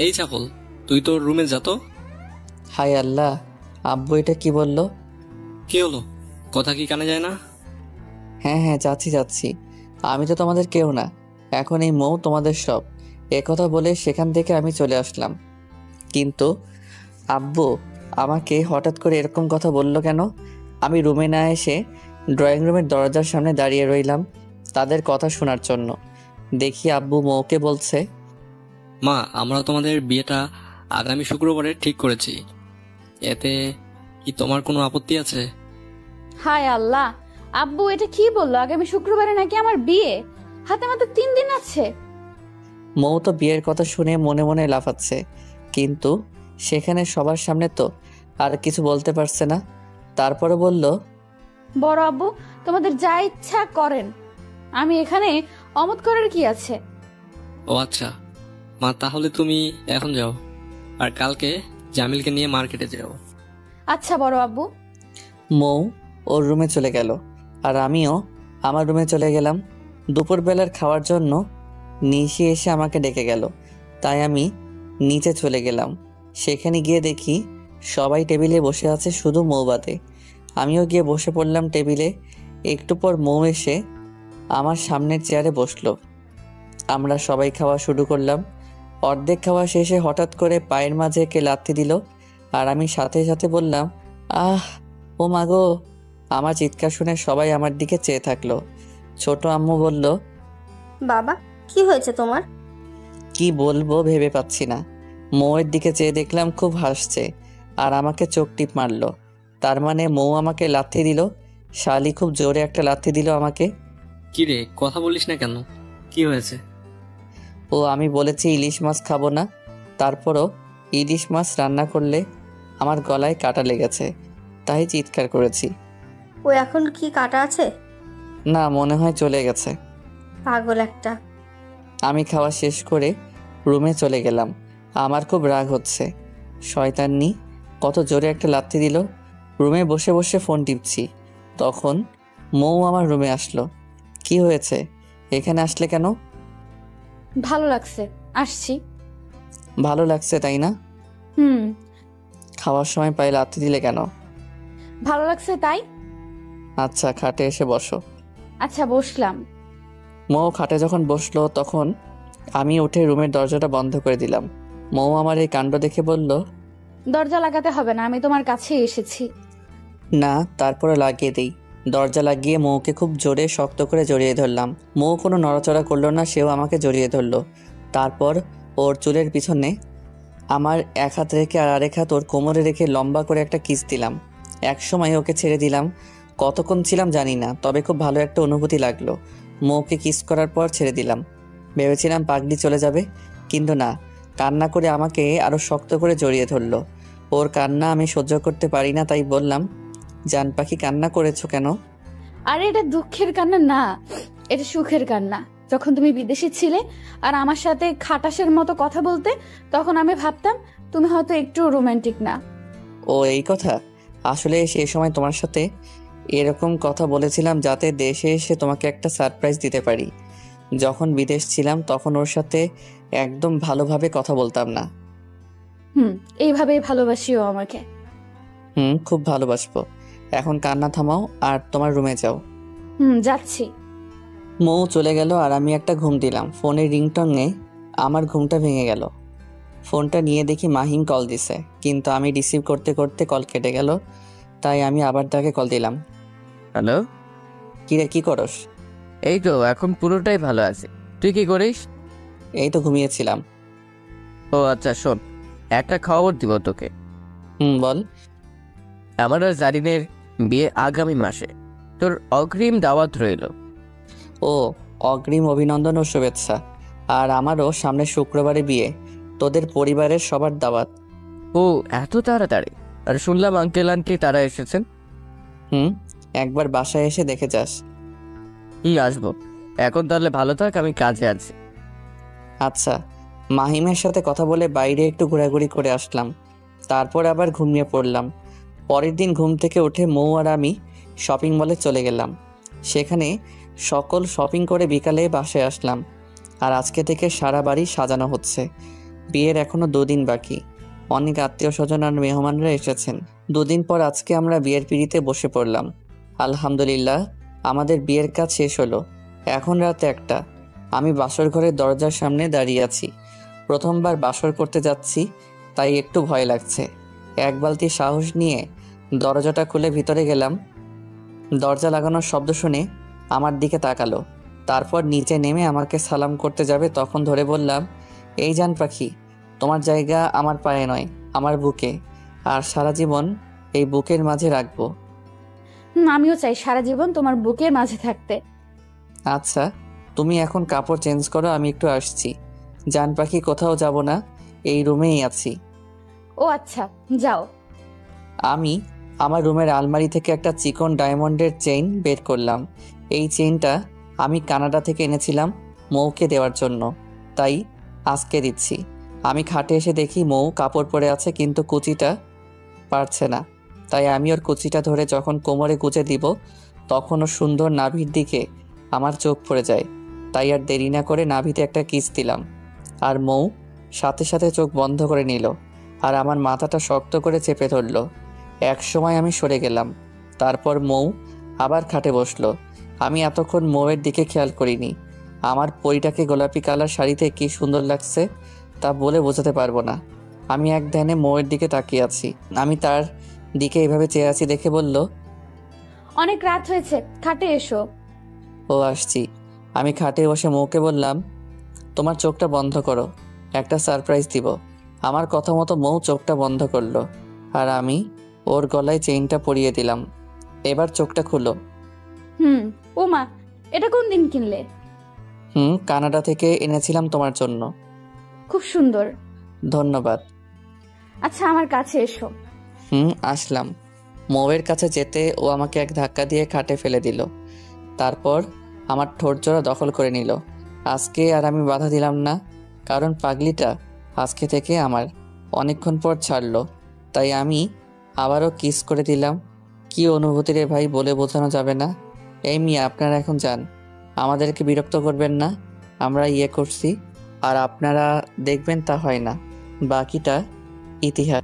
এই চাপল, তুই তোর রুমে যা তো। হায় আল্লাহ, আব্বু এটা কি বলল? কি হলো, কথা কি কানে যায় না? হ্যাঁ হ্যাঁ, যাচ্ছি। আমি তো তোমাদের কেউ না, এখন এই মৌ তোমাদের সব। কথা বলে সেখান থেকে আমি চলে আসলাম। কিন্তু আব্বু আমাকে হঠাৎ করে এরকম কথা বলল কেন? আমি রুমে না এসে ড্রয়িং রুমের দরজার সামনে দাঁড়িয়ে রইলাম তাদের কথা শোনার জন্য। দেখি আব্বু মৌকে বলছে, মা, আমরা তোমাদের বিয়েটা আগামী শুক্রবারে ঠিক করেছি। এতে কি তোমার কোনো আপত্তি আছে? হায় আল্লাহ, আব্বু এটা কি বললো? আগামী শুক্রবারে নাকি আমার বিয়ে? হাতে মাত্র 3 দিন আছে। মৌ তো বিয়ের কথা শুনে মনে মনে লাফাচ্ছে, কিন্তু সেখানে সবার সামনে তো আর কিছু বলতে পারছে না। তারপরে বলল, বড় আব্বু, তোমাদের যা ইচ্ছা করেন, আমি এখানে অমত করার কি আছে? ও আচ্ছা মা, তাহলে তুমি এখন যাও, আর কালকে জামিলকে নিয়ে মার্কেটে যাও। আচ্ছা বড় আব্বু। মৌ ওর রুমে চলে গেল, আর আমিও আমার রুমে চলে গেলাম। দুপুরবেলার খাওয়ার জন্য নিশি এসে আমাকে ডেকে গেল, তাই আমি নিচে চলে গেলাম। সেখানে গিয়ে দেখি সবাই টেবিলে বসে আছে, শুধু মৌ বাদে। আমিও গিয়ে বসে পড়লাম টেবিলে। একটু পর মৌ এসে আমার সামনের চেয়ারে বসলো। আমরা সবাই খাওয়া শুরু করলাম। অর্ধেক খাওয়া শেষে হঠাৎ করে পায়ের মাঝে কে লাথি দিল, আর আমি সাথে সাথে বললাম, আহ ও মাগো। আমার চিৎকার শুনে সবাই আমার দিকে চেয়ে থাকলো। ছোট আম্মু বলল, বাবা, কি হয়েছে তোমার? কি বলবো ভেবে পাচ্ছি না। মৌয়ের দিকে চেয়ে দেখলাম খুব হাসছে, আর আমাকে চোখ টিপ মারলো। তার মানে মৌ আমাকে লাথি দিল। শালি খুব জোরে একটা লাথি দিল আমাকে। কি রে, কথা বলিস না কেন? কি হয়েছে? ও আমি বলেছি ইলিশ মাছ খাবো না, তারপরও ইলিশ মাছ রান্না করলে আমার গলায় কাটা লেগেছে, তাই চিৎকার করেছি। ও এখন কি কাটা আছে? না, মনে হয় চলে গেছে। পাগল একটা। আমি খাওয়া শেষ করে রুমে চলে গেলাম। আমার খুব রাগ হচ্ছে। শয়তান্নি কত জোরে একটা লাথি দিল। রুমে বসে বসে ফোন টিপছি, তখন মৌ আমার রুমে আসলো। কি হয়েছে, এখানে আসলে কেন? ভালো লাগছে, আসছি। ভালো লাগছে তাই না? হুম। খাওয়ার সময় পায়ে লাথি দিলে কেন? ভালো লাগছে তাই। আচ্ছা, খাটে এসে বসো। আচ্ছা, বসলাম। মৌ খাটে যখন বসলো, তখন আমি উঠে রুমের দরজাটা বন্ধ করে দিলাম। মৌ আমার এই কাণ্ড দেখে বলল, দরজা লাগাতে হবে না, আমি তোমার কাছেই এসেছি। না, তারপরে লাগিয়ে দিই। দরজা লাগিয়ে মৌকে খুব জোরে শক্ত করে জড়িয়ে ধরলাম। মৌ কোনো নড়াচড়া করলো না, সেও আমাকে জড়িয়ে ধরলো। তারপর ওর চুলের পিছনে আমার এক হাত রেখে আর আরেক হাত ওর কোমরে রেখে লম্বা করে একটা কিস দিলাম। এক সময় ওকে ছেড়ে দিলাম। কতক্ষণ ছিলাম জানি না, তবে খুব ভালো একটা অনুভূতি লাগলো। মৌকে কিস করার পর ছেড়ে দিলাম। ভেবেছিলাম পাগলি চলে যাবে, কিন্তু না, কান্না করে আমাকে আরো শক্ত করে জড়িয়ে ধরলো। ওর কান্না আমি সহ্য করতে পারি না, তাই বললাম, জান পাখি কান্না করেছো কেন? আরে এটা দুঃখের কান্না না, এটা সুখের কান্না। যখন তুমি বিদেশে ছিলে আর আমার সাথে খাটাসের মতো কথা বলতে, তখন আমি ভাবতাম তুমি হয়তো একটু রোমান্টিক না। ও এই কথা। আসলে সেই সময় তোমার সাথে এরকম কথা বলেছিলাম যাতে দেশে এসে তোমাকে একটা সারপ্রাইজ দিতে পারি। যখন বিদেশ ছিলাম তখন ওর সাথে একদম ভালোভাবে কথা বলতাম না। এইভাবেই ভালোবাসিও আমাকে। খুব ভালোবাসবো। এখন কান্না থামাও আর তোমার রুমে যাও। যাচ্ছি। মৌ চলে গেল আর আমি একটা ঘুম দিলাম। ফোনের রিংটনে আমার ঘুমটা ভেঙে গেল। ফোনটা নিয়ে দেখি মাহিম কল দিছে, কিন্তু আমি রিসিভ করতে করতে কল কেটে গেল, তাই আমি আবার তাকে কল দিলাম। হ্যালো। কিরে, কি করস? এই তো এখন পুরোটাই ভালো আছে। তুই কি করিস? এই তো ঘুমিয়েছিলাম। ও আচ্ছা, শোন, একটা খবর দিব তোকে। বল। আমার আর জারিনের বিয়ে আগামী মাসে। তোর অগ্রিম দাওয়াত রইল। ও, অগ্রিম অভিনন্দন ও শুভেচ্ছা। আর আমারও সামনে শুক্রবারে বিয়ে, তোদের পরিবারের সবার দাওয়াত। ও এত তাড়াতাড়ি? আর শুনলাম আঙ্কেল আন্টি তারা এসেছেন। একবার বাসায় এসে দেখে যাস। আসবো। এখন তাহলে ভালো থাক, আমি কাজে আছি। আচ্ছা। মাহিমের সাথে কথা বলে বাইরে একটু ঘোরাঘুরি করে আসলাম, তারপর আবার ঘুমিয়ে পড়লাম। পরের দিন ঘুম থেকে উঠে মৌ আর আমি শপিং মলে চলে গেলাম। সেখানে সকল শপিং করে বিকালে বাসায় আসলাম। আর আজকে থেকে সারা বাড়ি সাজানো হচ্ছে। বিয়ের এখনো 2 দিন বাকি। অনেক আত্মীয় স্বজন আর মেহমানরা এসেছেন। 2 দিন পর আজকে আমরা বিয়ের পিঁড়িতে বসে পড়লাম। আলহামদুলিল্লাহ, আমাদের বিয়ের কাজ শেষ হলো। এখন রাত 1টা। আমি বাসর ঘরের দরজার সামনে দাঁড়িয়ে আছি। প্রথমবার বাসর করতে যাচ্ছি, তাই একটু ভয় লাগছে। এক বালতি সাহস নিয়ে দরজাটা খুলে ভিতরে গেলাম। দরজা লাগানোর শব্দ শুনে আমার দিকে তাকালো। তারপর নিচে নেমে আমাকে সালাম করতে যাবে, তখন ধরে বললাম, এই জান পাখি, তোমার জায়গা আমার পায়ে নয়, আমার বুকে। আর সারা জীবন এই বুকের মাঝে রাখবো। আমিও চাই সারা জীবন তোমার বুকের মাঝে থাকতে। আচ্ছা, তুমি এখন কাপড় চেঞ্জ করো, আমি একটু আসছি। জান পাখি, কোথাও যাব না, এই রুমেই আছি। ও আচ্ছা, যাও। আমি আমার রুমের আলমারি থেকে একটা চিকন ডায়মন্ডের চেইন বের করলাম। এই চেইনটা আমি কানাডা থেকে এনেছিলাম মৌকে দেওয়ার জন্য, তাই আজকে দিচ্ছি। আমি খাটে এসে দেখি মৌ কাপড় পরে আছে, কিন্তু কুচিটা পারছে না। তাই আমি ওর কুচিটা ধরে যখন কোমরে গুজে দিব, তখন ওর সুন্দর নাভির দিকে আমার চোখ পড়ে যায়। তাই আর দেরি না করে নাভিতে একটা কিস দিলাম। আর মৌ সাথে সাথে চোখ বন্ধ করে নিল আর আমার মাথাটা শক্ত করে চেপে ধরল। এক সময় আমি সরে গেলাম। তারপর মৌ আবার খাটে বসলো। আমি এতক্ষণ মৌয়ের দিকে খেয়াল করিনি। আমার পরিটাকে গোলাপি কালার শাড়িতে কি সুন্দর লাগছে তা বলে বোঝাতে পারবো না। আমি এক ধ্যানে মৌয়ের দিকে তাকিয়ে আছি। আমি তার দিকে এভাবে চেয়ে আছি দেখে বলল, অনেক রাত হয়েছে, খাটে এসো। ও আসছি। আমি খাটে বসে মৌকে বললাম, তোমার চোখটা বন্ধ করো, একটা সারপ্রাইজ দিব। আমার কথা মতো মৌ চোখটা বন্ধ করলো আর আমি ওর গলায় চেইনটা পরিয়ে দিলাম। এবার চোখটা খুলো। ও মা, এটা কোন দিন কিনলে? কানাডা থেকে এনেছিলাম তোমার জন্য। খুব সুন্দর। ধন্যবাদ। আচ্ছা, আমার কাছে এসো। আসলাম। মৌয়ের কাছে যেতে ও আমাকে এক ধাক্কা দিয়ে খাটে ফেলে দিল। তারপর আমার ঠোঁট জোড়া দখল করে নিল। আজকে আর আমি বাধা দিলাম না, কারণ পাগলিটা আজকে থেকে আমার। অনেকক্ষণ পর ছাড়লো, তাই আমি আবারও কিস করে দিলাম। কি অনুভূতি রে ভাই, বলে বোঝানো যাবে না। এই মিয়া, আপনারা এখন যান, আমাদেরকে বিরক্ত করবেন না। আমরা করছি আর আপনারা দেখবেন তা হয় না। বাকিটা ইতিহাস।